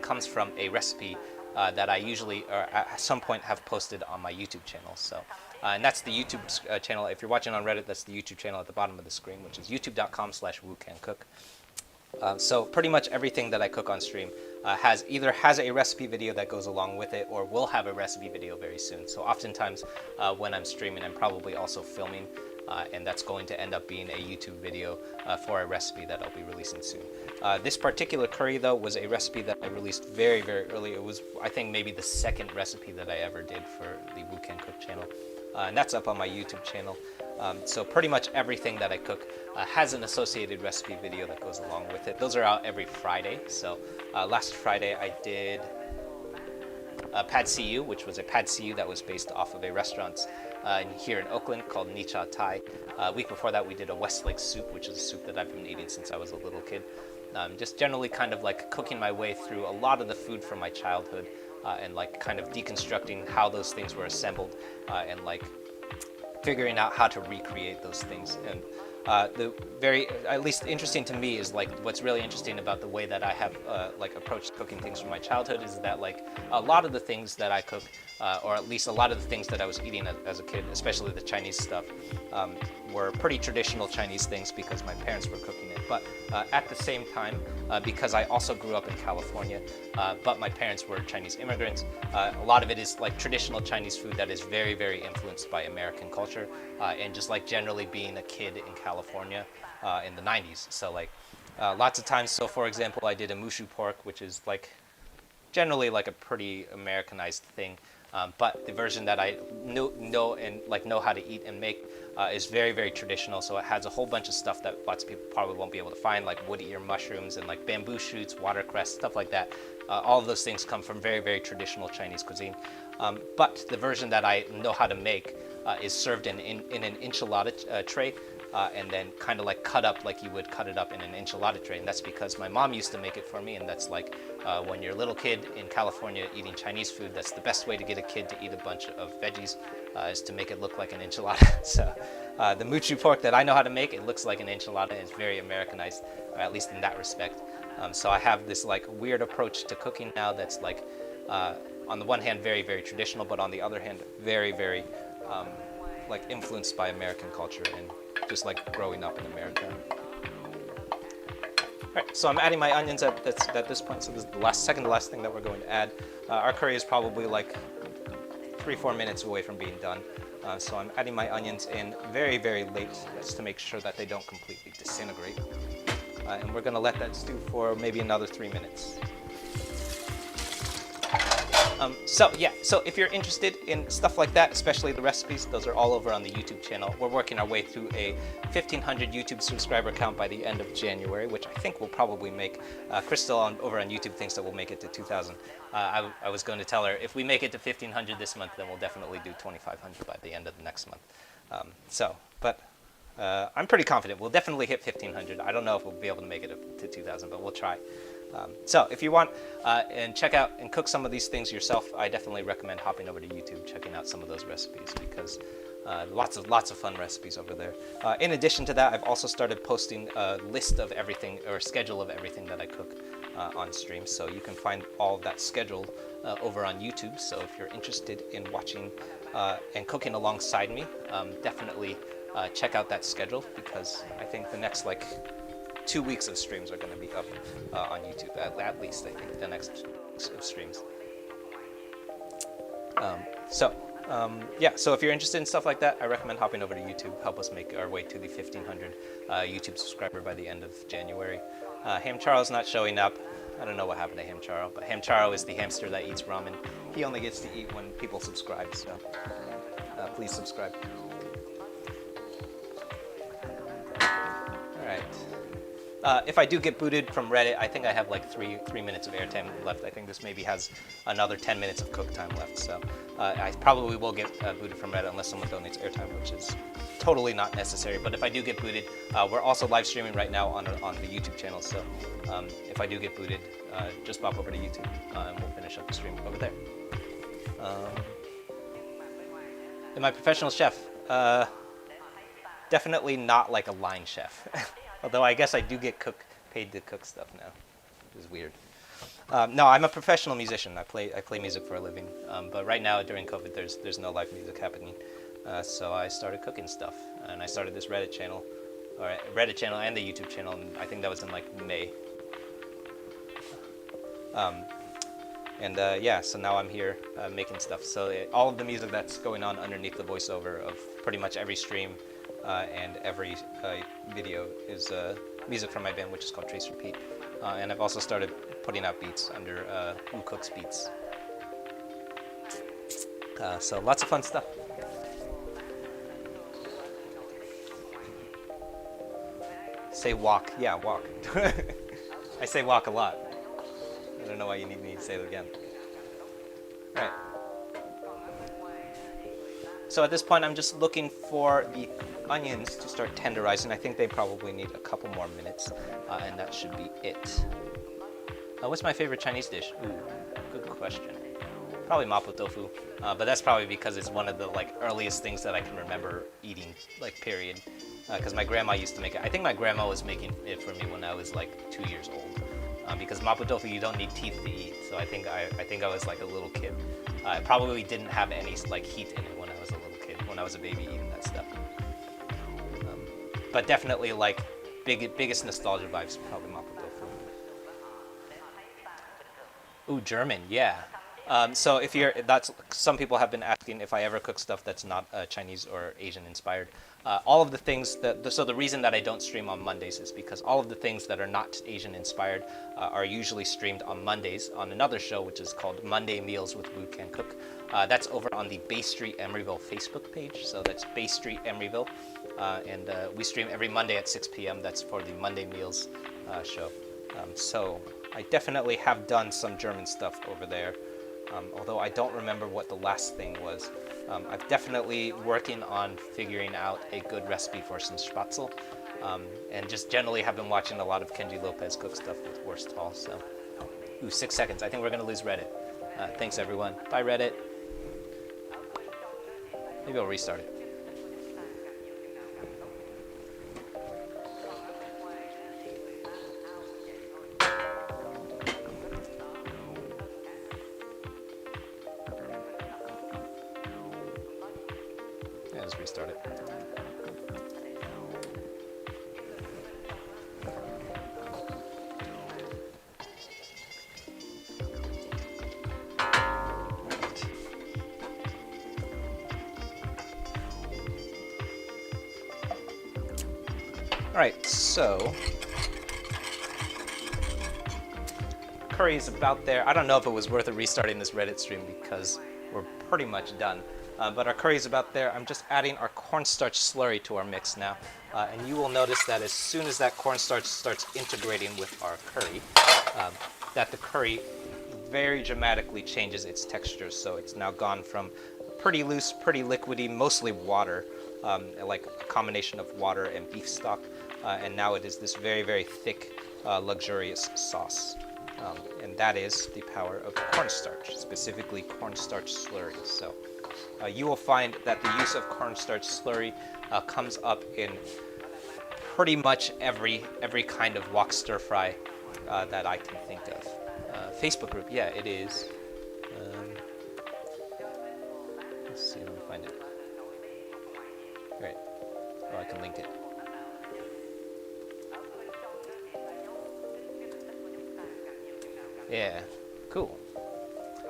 comes from a recipe that I usually, or at some point, have posted on my YouTube channel. So, and that's the YouTube channel. If you're watching on Reddit, that's the YouTube channel at the bottom of the screen, which is youtube.com/WuCanCook. So pretty much everything that I cook on stream either has a recipe video that goes along with it, or will have a recipe video very soon. So oftentimes when I'm streaming, I'm probably also filming, and that's going to end up being a YouTube video for a recipe that I'll be releasing soon. This particular curry, though, was a recipe that I released very, very early. It was, I think, maybe the second recipe that I ever did for the Wu Can Cook channel. And that's up on my YouTube channel. So pretty much everything that I cook has an associated recipe video that goes along with it. Those are out every Friday. So last Friday I did Pad See Ew, which was a Pad See Ew that was based off of a restaurant here in Oakland called Nicha Thai. A week before that we did a Westlake soup, which is a soup that I've been eating since I was a little kid. Just generally kind of like cooking my way through a lot of the food from my childhood, and like kind of deconstructing how those things were assembled, and like figuring out how to recreate those things. And the very, at least interesting to me, is like what's really interesting about the way that I have like approached cooking things from my childhood is that like a lot of the things that I cook or at least a lot of the things that I was eating as a kid, especially the Chinese stuff, were pretty traditional Chinese things because my parents were cooking it. But at the same time, because I also grew up in California, but my parents were Chinese immigrants, a lot of it is like traditional Chinese food that is very, very influenced by American culture, and just like generally being a kid in California in the 90s. So like lots of times, so for example, I did a mushu pork, which is like generally like a pretty Americanized thing. But the version that I know how to eat and make is very, very traditional. So it has a whole bunch of stuff that lots of people probably won't be able to find, like wood ear mushrooms and like bamboo shoots, watercress, stuff like that. All of those things come from very, very traditional Chinese cuisine. But the version that I know how to make is served in an enchilada tray. And then kind of like cut up like you would cut it up in an enchilada tray. And that's because my mom used to make it for me. And that's like when you're a little kid in California eating Chinese food, that's the best way to get a kid to eat a bunch of veggies is to make it look like an enchilada. So the muchu pork that I know how to make, it looks like an enchilada. It's very Americanized, at least in that respect. So I have this like weird approach to cooking now that's like, on the one hand, very, very traditional, but on the other hand, very, very like influenced by American culture and just like growing up in America. All right, so I'm adding my onions at this point. So this is the second to last thing that we're going to add. Our curry is probably like 3-4 minutes away from being done. So I'm adding my onions in very, very late just to make sure that they don't completely disintegrate. And we're gonna let that stew for maybe another 3 minutes. So if you're interested in stuff like that, especially the recipes, those are all over on the YouTube channel. We're working our way through a 1,500 YouTube subscriber count by the end of January, which I think will probably make, Crystal over on YouTube thinks that we'll make it to 2,000. I was going to tell her, if we make it to 1,500 this month, then we'll definitely do 2,500 by the end of the next month. I'm pretty confident we'll definitely hit 1,500. I don't know if we'll be able to make it to 2,000, but we'll try. So if you want and check out and cook some of these things yourself, I definitely recommend hopping over to YouTube, checking out some of those recipes because lots of fun recipes over there. In addition to that, I've also started posting a list of everything or a schedule of everything that I cook on stream. So you can find all of that schedule over on YouTube. So if you're interested in watching and cooking alongside me, definitely check out that schedule because I think the next 2 weeks of streams are going to be up on YouTube, at least I think the next of streams. So if you're interested in stuff like that, I recommend hopping over to YouTube, help us make our way to the 1,500 YouTube subscriber by the end of January. Ham Charles not showing up. I don't know what happened to Ham Charo, but Ham Charo is the hamster that eats ramen. He only gets to eat when people subscribe, so please subscribe. All right. If I do get booted from Reddit, I think I have like three minutes of airtime left. I think this maybe has another 10 minutes of cook time left. So I probably will get booted from Reddit unless someone donates airtime, which is totally not necessary. But if I do get booted, we're also live streaming right now on the YouTube channel. So if I do get booted, just pop over to YouTube and we'll finish up the stream over there. Am I a professional chef? Definitely not like a line chef. Although I guess I do get paid to cook stuff now, which is weird. No, I'm a professional musician. I play music for a living. But right now during COVID, there's no live music happening. So I started cooking stuff, and I started this Reddit channel and the YouTube channel. And I think that was in like May. So now I'm here making stuff. So all of the music that's going on underneath the voiceover of pretty much every stream. And every video is music from my band, which is called Trace Repeat. And I've also started putting out beats under Who Cooks Beats. So lots of fun stuff. Say walk. Yeah, walk. I say walk a lot. I don't know why you need me to say it again. All right. So at this point, I'm just looking for the onions to start tenderizing. I think they probably need a couple more minutes, and that should be it. What's my favorite Chinese dish? Ooh, good question. Probably mapo tofu, but that's probably because it's one of the earliest things that I can remember eating, period. Because my grandma used to make it. I think my grandma was making it for me when I was 2 years old. Because mapo tofu, you don't need teeth to eat. So I think I was like a little kid I probably didn't have any like heat in it when I was a little kid, when I was a baby eating that stuff. But definitely like biggest nostalgia vibes probably mapo tofu. Ooh, German, yeah. So if you're, that's some people have been asking if I ever cook stuff that's not Chinese or Asian inspired. All of the things that, so the reason that I don't stream on Mondays is because all of the things that are not Asian inspired are usually streamed on Mondays on another show, which is called Monday Meals with Wu Can Cook. That's over on the Bay Street Emeryville Facebook page. So that's Bay Street Emeryville, and we stream every Monday at 6 p.m. That's for the Monday Meals show. So I definitely have done some German stuff over there, although I don't remember what the last thing was. I'm definitely working on figuring out a good recipe for some spatzel, and just generally have been watching a lot of Kenji Lopez cook stuff with Wursthall. So, ooh, 6 seconds. I think we're gonna lose Reddit. Thanks everyone. Bye Reddit. Maybe I'll restart it. Yeah, just restart it. All right, so curry is about there. I don't know if it was worth it restarting this Reddit stream because we're pretty much done. But our curry is about there. I'm just adding our cornstarch slurry to our mix now. And you will notice that as soon as that cornstarch starts integrating with our curry, that the curry very dramatically changes its texture. So it's now gone from pretty loose, pretty liquidy, mostly water, like a combination of water and beef stock. And now it is this very, very thick, luxurious sauce. And that is the power of cornstarch, specifically cornstarch slurry. So you will find that the use of cornstarch slurry comes up in pretty much every kind of wok stir fry that I can think of. Facebook group, yeah, it is. Let's see, let me find it. Great. Oh, I can link it. Yeah, cool.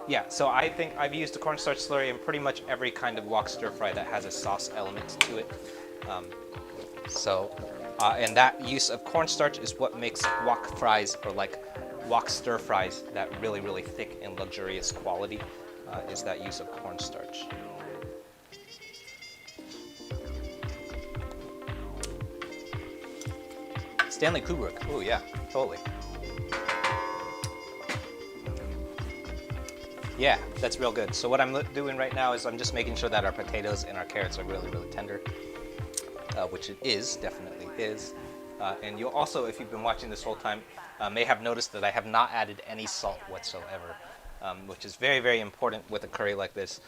Yeah, so I think I've used the cornstarch slurry in pretty much every kind of wok stir fry that has a sauce element to it. And that use of cornstarch is what makes wok fries, or like wok stir fries, that really, really thick and luxurious quality, is that use of cornstarch. Stanley Kubrick, oh yeah, totally. Yeah, that's real good. So what I'm doing right now is I'm just making sure that our potatoes and our carrots are really, really tender, which it is, definitely is. And you'll also, if you've been watching this whole time, may have noticed that I have not added any salt whatsoever, which is very, very important with a curry like this.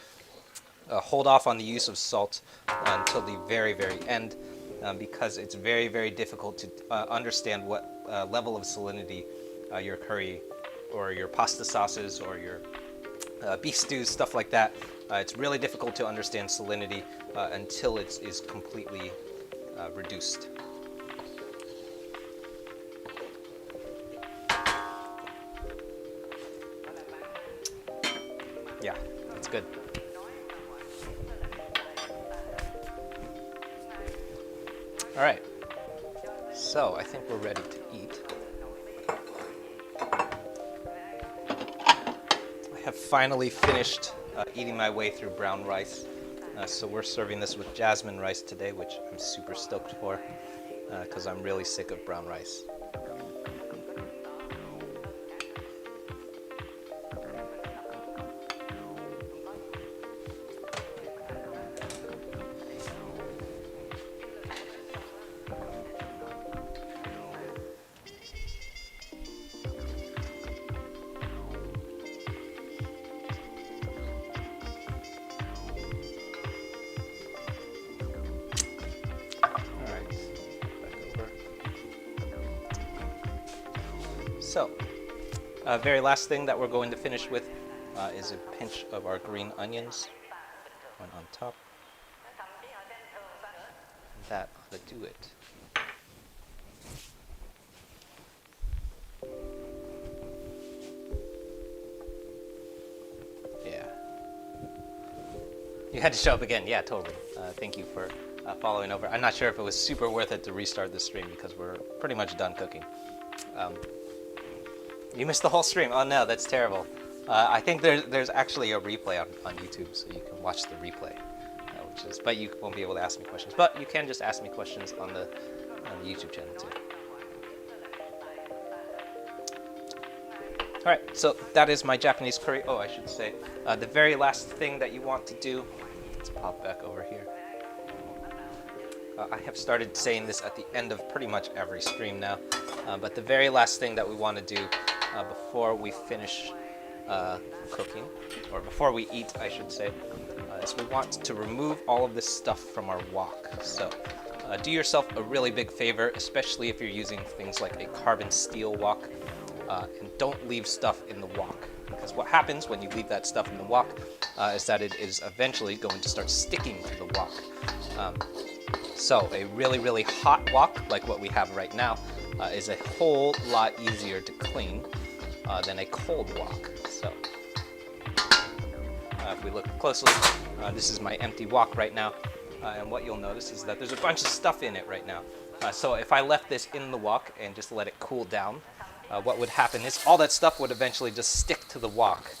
Hold off on the use of salt until the very, very end, because it's very, very difficult to understand what level of salinity your curry or your pasta sauces or your beef stews, stuff like that. It's really difficult to understand salinity until it is completely reduced. Yeah, that's good. All right, so I think we're ready to eat. I have finally finished eating my way through brown rice. So we're serving this with jasmine rice today, which I'm super stoked for because I'm really sick of brown rice. So, very last thing that we're going to finish with is a pinch of our green onions, one on top. That ought to do it. Yeah. You had to show up again. Yeah, totally. Thank you for following over. I'm not sure if it was super worth it to restart the stream because we're pretty much done cooking. You missed the whole stream. Oh no, that's terrible. I think there's actually a replay on YouTube, so you can watch the replay. But you won't be able to ask me questions. But you can just ask me questions on the YouTube channel too. All right, so that is my Japanese curry. Oh, I should say, the very last thing that you want to do. Let's pop back over here. I have started saying this at the end of pretty much every stream now, but the very last thing that we want to do before we finish cooking, or before we eat, I should say, is we want to remove all of this stuff from our wok. So do yourself a really big favor, especially if you're using things like a carbon steel wok, and don't leave stuff in the wok. Because what happens when you leave that stuff in the wok is that it is eventually going to start sticking to the wok. So a really, really hot wok, like what we have right now, is a whole lot easier to clean than a cold wok. So if we look closely, this is my empty wok right now, and what you'll notice is that there's a bunch of stuff in it right now. So if I left this in the wok and just let it cool down, what would happen is all that stuff would eventually just stick to the wok.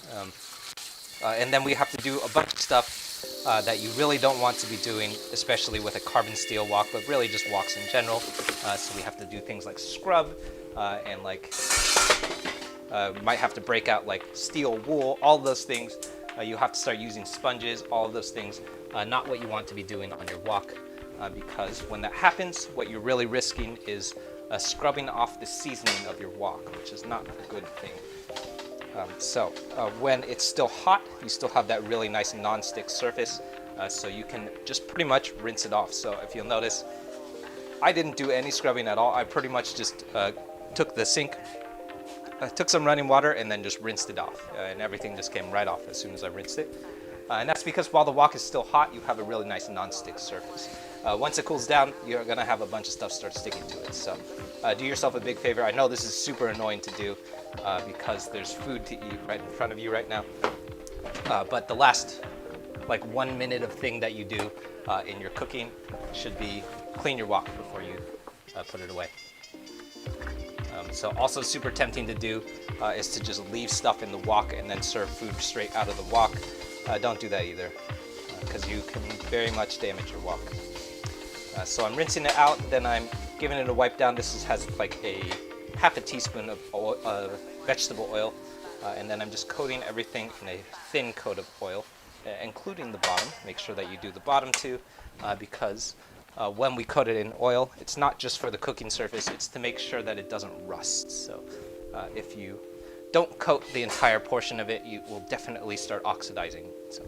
And then we have to do a bunch of stuff that you really don't want to be doing, especially with a carbon steel wok, but really just woks in general. So we have to do things like scrub and like might have to break out like steel wool, all those things. You have to start using sponges, all of those things. Not what you want to be doing on your wok, because when that happens, what you're really risking is scrubbing off the seasoning of your wok, which is not a good thing. So when it's still hot, you still have that really nice non-stick surface, so you can just pretty much rinse it off. So if you'll notice, I didn't do any scrubbing at all. I pretty much just took the sink, took some running water, and then just rinsed it off, and everything just came right off as soon as I rinsed it. And that's because while the wok is still hot, you have a really nice non-stick surface. Once it cools down, you're gonna have a bunch of stuff start sticking to it. So do yourself a big favor. I know this is super annoying to do because there's food to eat right in front of you right now. But the last like 1 minute of thing that you do in your cooking should be clean your wok before you put it away. So also super tempting to do is to just leave stuff in the wok and then serve food straight out of the wok. Don't do that either, because you can very much damage your wok. So I'm rinsing it out, then I'm giving it a wipe down. This has like a half a teaspoon of oil, vegetable oil, and then I'm just coating everything in a thin coat of oil, including the bottom. Make sure that you do the bottom too, because when we coat it in oil, it's not just for the cooking surface, it's to make sure that it doesn't rust. So if you don't coat the entire portion of it, you will definitely start oxidizing. So,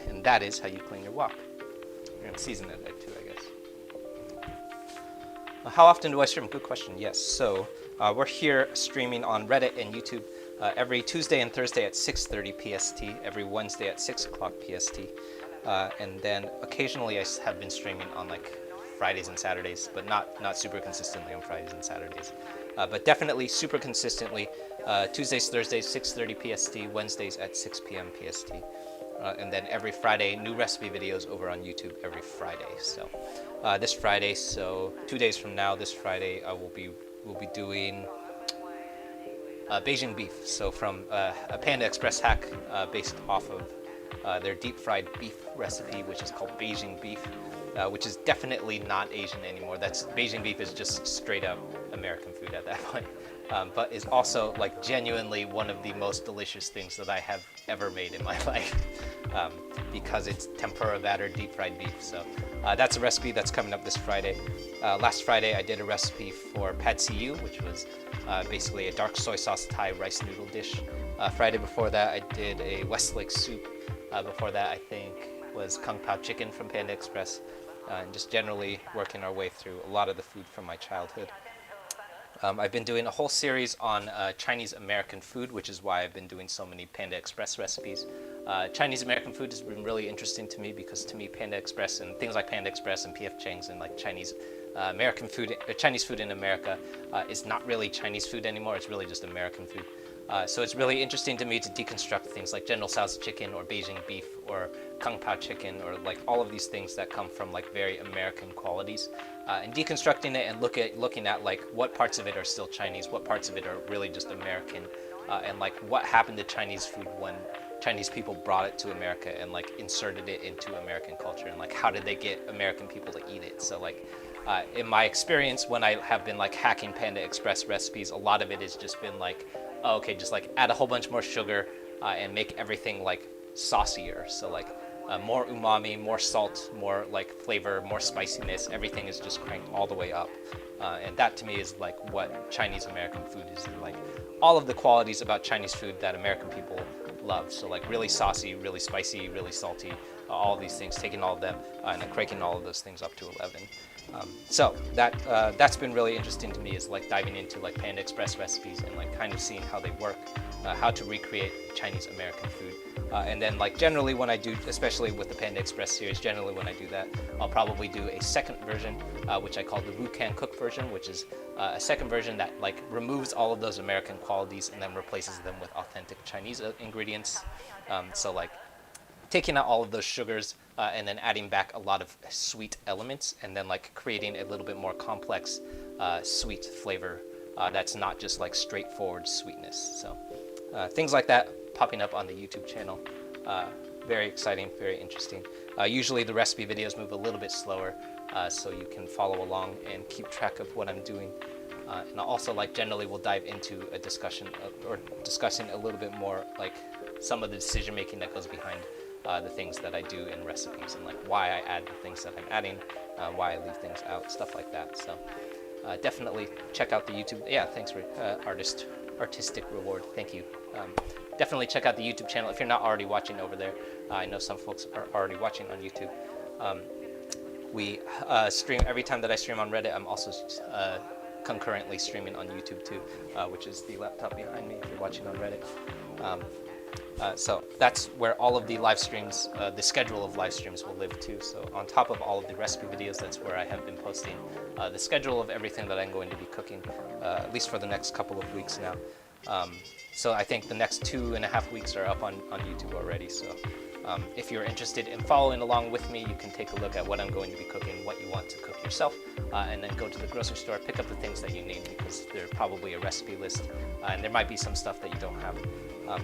and that is how you clean your wok. You're gonna season it too, I guess. How often do I stream? Good question. Yes. So we're here streaming on Reddit and YouTube every Tuesday and Thursday at 6:30 PST, every Wednesday at 6 o'clock PST, and then occasionally I have been streaming on like Fridays and Saturdays, but not super consistently on Fridays and Saturdays. But definitely super consistently, Tuesdays, Thursdays, 6:30 PST, Wednesdays at 6 p.m. PST. And then every Friday, new recipe videos over on YouTube every Friday. So this Friday, so 2 days from now, this Friday, we'll be doing Beijing beef. So from a Panda Express hack based off of their deep fried beef recipe, which is called Beijing beef, which is definitely not Asian anymore. Beijing beef is just straight up American food at that point. But is also like genuinely one of the most delicious things that I have ever made in my life, because it's tempura battered deep fried beef. So that's a recipe that's coming up this Friday. Last Friday I did a recipe for pad see ew, which was basically a dark soy sauce Thai rice noodle dish. Friday before that I did a Westlake soup. Before that I think was Kung Pao chicken from Panda Express, and just generally working our way through a lot of the food from my childhood. I've been doing a whole series on Chinese American food, which is why I've been doing so many Panda Express recipes. Chinese American food has been really interesting to me because to me Panda Express and things like Panda Express and PF Chang's and like Chinese American food, Chinese food in America is not really Chinese food anymore. It's really just American food. So it's really interesting to me to deconstruct things like General Tso's chicken or Beijing beef or Kung Pao chicken or like all of these things that come from like very American qualities, and deconstructing it and looking at like what parts of it are still Chinese, what parts of it are really just American, and like what happened to Chinese food when Chinese people brought it to America and like inserted it into American culture, and like how did they get American people to eat it. So like in my experience, when I have been like hacking Panda Express recipes, a lot of it has just been like, oh, okay, just like add a whole bunch more sugar and make everything like saucier. So like more umami, more salt, more like flavor, more spiciness. Everything is just cranked all the way up. And that to me is like what Chinese American food is. Like all of the qualities about Chinese food that American people love. So like really saucy, really spicy, really salty, all of these things, taking all of them and then cranking all of those things up to 11. So that's been really interesting to me, is like diving into like Panda Express recipes and like kind of seeing how they work, how to recreate Chinese American food. And then like generally when I do, especially with the Panda Express series, generally when I do that, I'll probably do a second version, which I call the Wu Can Cook version, which is a second version that like removes all of those American qualities and then replaces them with authentic Chinese ingredients. So like taking out all of those sugars and then adding back a lot of sweet elements and then like creating a little bit more complex sweet flavor that's not just like straightforward sweetness. So things like that popping up on the YouTube channel. Very exciting, very interesting. Usually the recipe videos move a little bit slower so you can follow along and keep track of what I'm doing. And also like generally we'll dive into a discussion or discussing a little bit more like some of the decision making that goes behind the things that I do in recipes and like why I add the things that I'm adding, why I leave things out, stuff like that. So definitely check out the YouTube. Yeah, thanks for artistic reward. Thank you. Definitely check out the YouTube channel if you're not already watching over there. I know some folks are already watching on YouTube. We stream every time that I stream on Reddit. I'm also concurrently streaming on YouTube too, which is the laptop behind me if you're watching on Reddit. So that's where all of the live streams, the schedule of live streams will live too. So on top of all of the recipe videos, that's where I have been posting the schedule of everything that I'm going to be cooking, at least for the next couple of weeks now. So I think the next 2.5 weeks are up on YouTube already. So if you're interested in following along with me, you can take a look at what I'm going to be cooking, what you want to cook yourself, and then go to the grocery store, pick up the things that you need because there's probably a recipe list, and there might be some stuff that you don't have.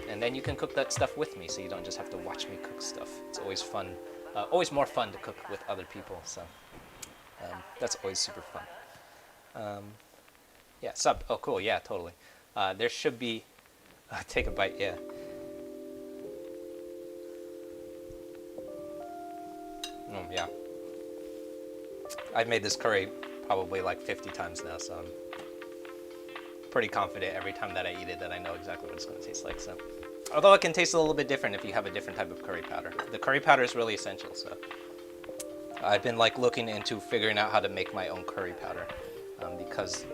And then you can cook that stuff with me, so you don't just have to watch me cook stuff. It's always fun, always more fun to cook with other people. So that's always super fun. Yeah, sub. Oh, cool. Yeah, totally. There should be. Take a bite. Yeah. Yeah. I've made this curry probably like 50 times now, so I'm pretty confident every time that I eat it that I know exactly what it's going to taste like. So, although it can taste a little bit different if you have a different type of curry powder. The curry powder is really essential. So, I've been like looking into figuring out how to make my own curry powder because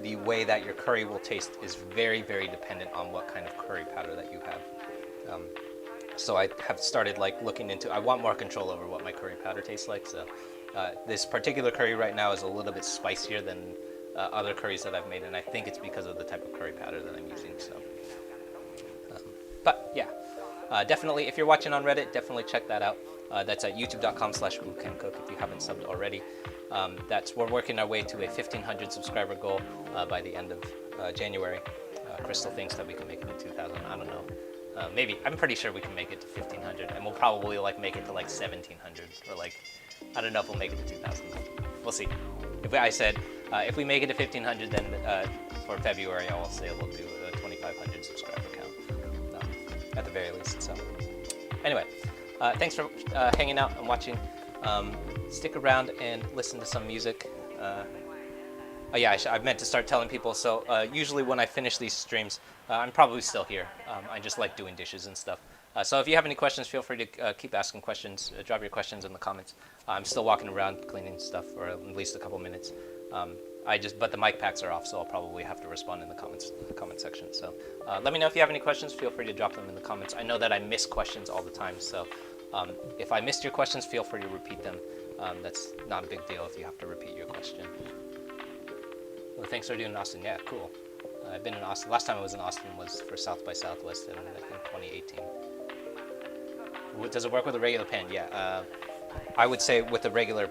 the way that your curry will taste is very, very dependent on what kind of curry powder that you have. So I have started like looking into, I want more control over what my curry powder tastes like. So this particular curry right now is a little bit spicier than other curries that I've made, and I think it's because of the type of curry powder that I'm using. So, but yeah, definitely if you're watching on Reddit, definitely check that out. That's at youtube.com/WuCanCook if you haven't subbed already. We're working our way to a 1,500 subscriber goal by the end of January. Crystal thinks that we can make it to 2,000. I don't know. Maybe. I'm pretty sure we can make it to 1,500, and we'll probably like make it to like 1,700, or like, I don't know if we'll make it to 2,000. We'll see. If we make it to 1,500, then for February, I will say we'll do a 2,500 subscriber count, at the very least. So, anyway, thanks for hanging out and watching. Stick around and listen to some music. Oh yeah, I meant to start telling people. So usually when I finish these streams, I'm probably still here. I just like doing dishes and stuff. So if you have any questions, feel free to keep asking questions. Drop your questions in the comments. I'm still walking around cleaning stuff for at least a couple minutes. But the mic packs are off, so I'll probably have to respond in the comment section. So let me know if you have any questions. Feel free to drop them in the comments. I know that I miss questions all the time, so if I missed your questions, feel free to repeat them. That's not a big deal if you have to repeat your question. Well, thanks for doing Austin. Yeah, cool. I've been in Austin. Last time I was in Austin was for South by Southwest in 2018. Does it work with a regular pan? Yeah. I would say with a regular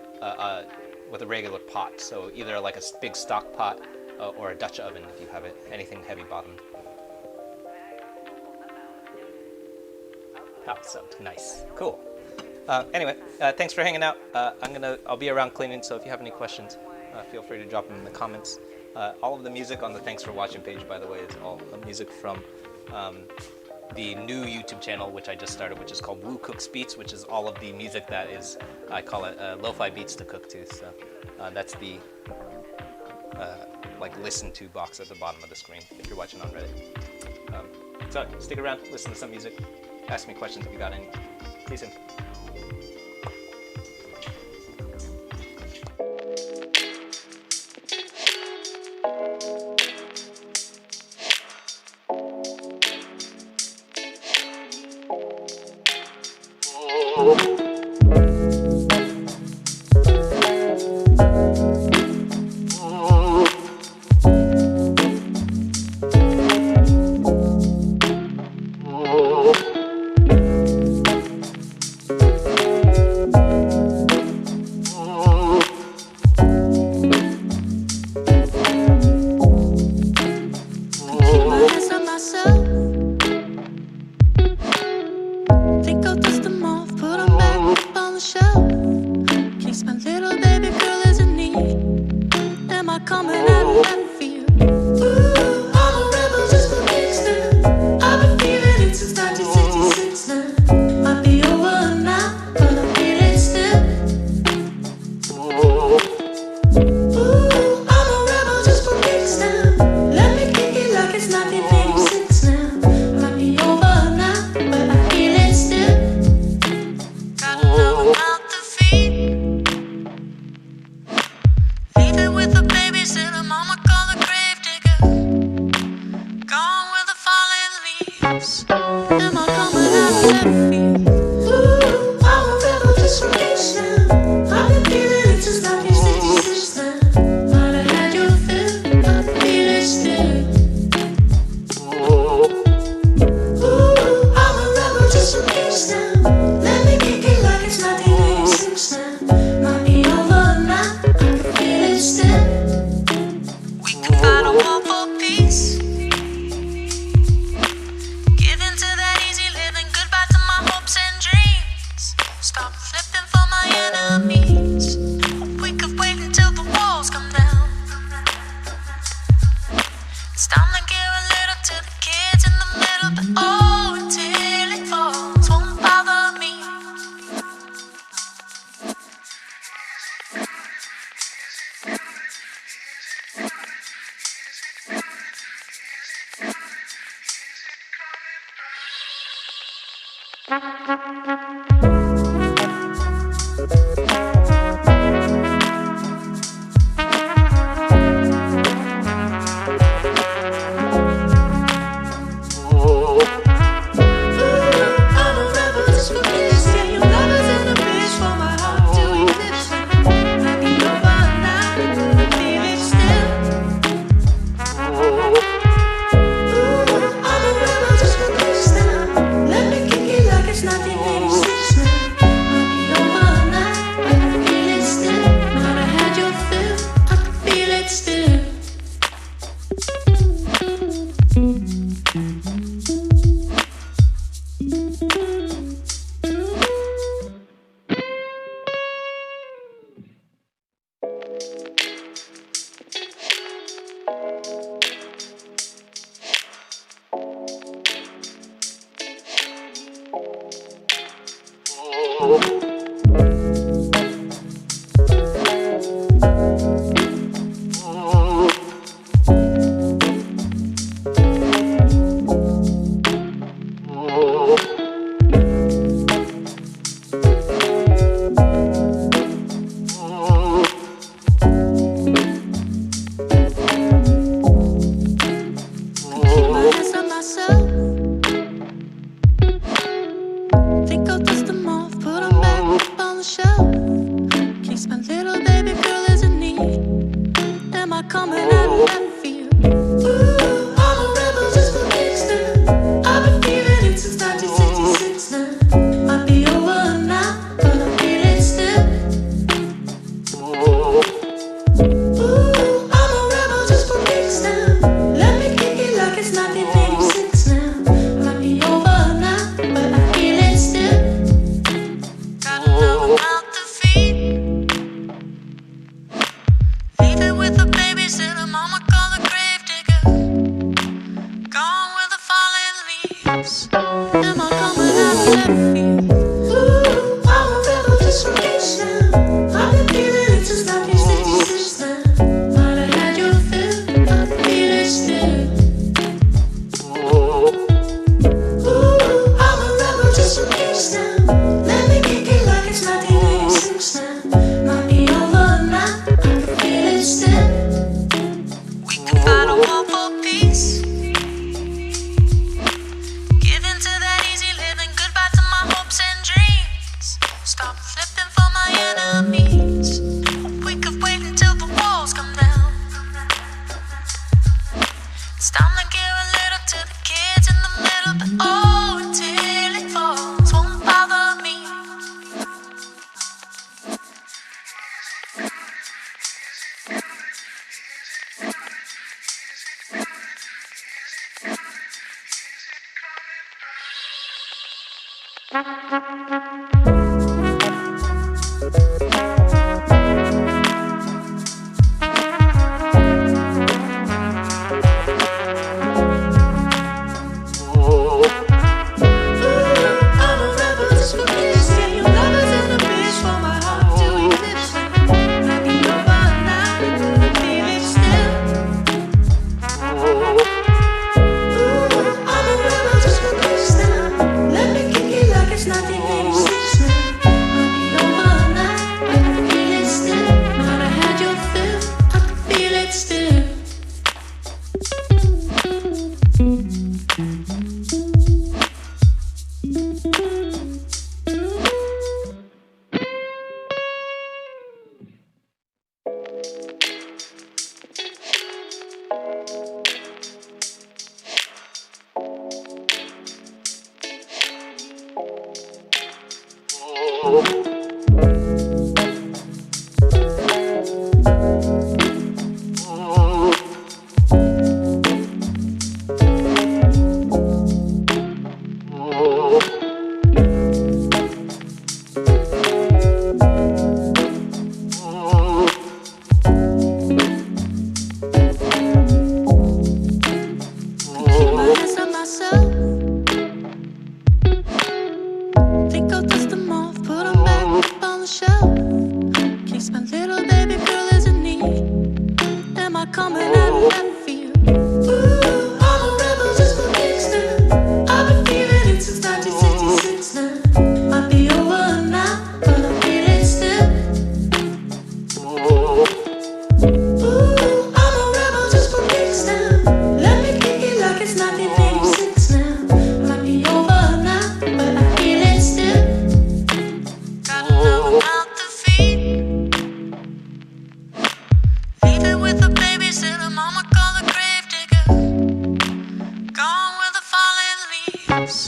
pot. So either like a big stock pot or a Dutch oven if you have it. Anything heavy bottomed. Oh, so nice. Cool. Anyway, thanks for hanging out. I'll be around cleaning, so if you have any questions, feel free to drop them in the comments. All of the music on the Thanks for Watching page, by the way, is all music from the new YouTube channel, which I just started, which is called Woo Cooks Beats, which is all of the music that is, I call it lo-fi beats to cook to. So that's the like listen to box at the bottom of the screen if you're watching on Reddit. So stick around, listen to some music, ask me questions if you got any. See you soon.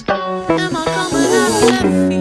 Am I coming out of left field?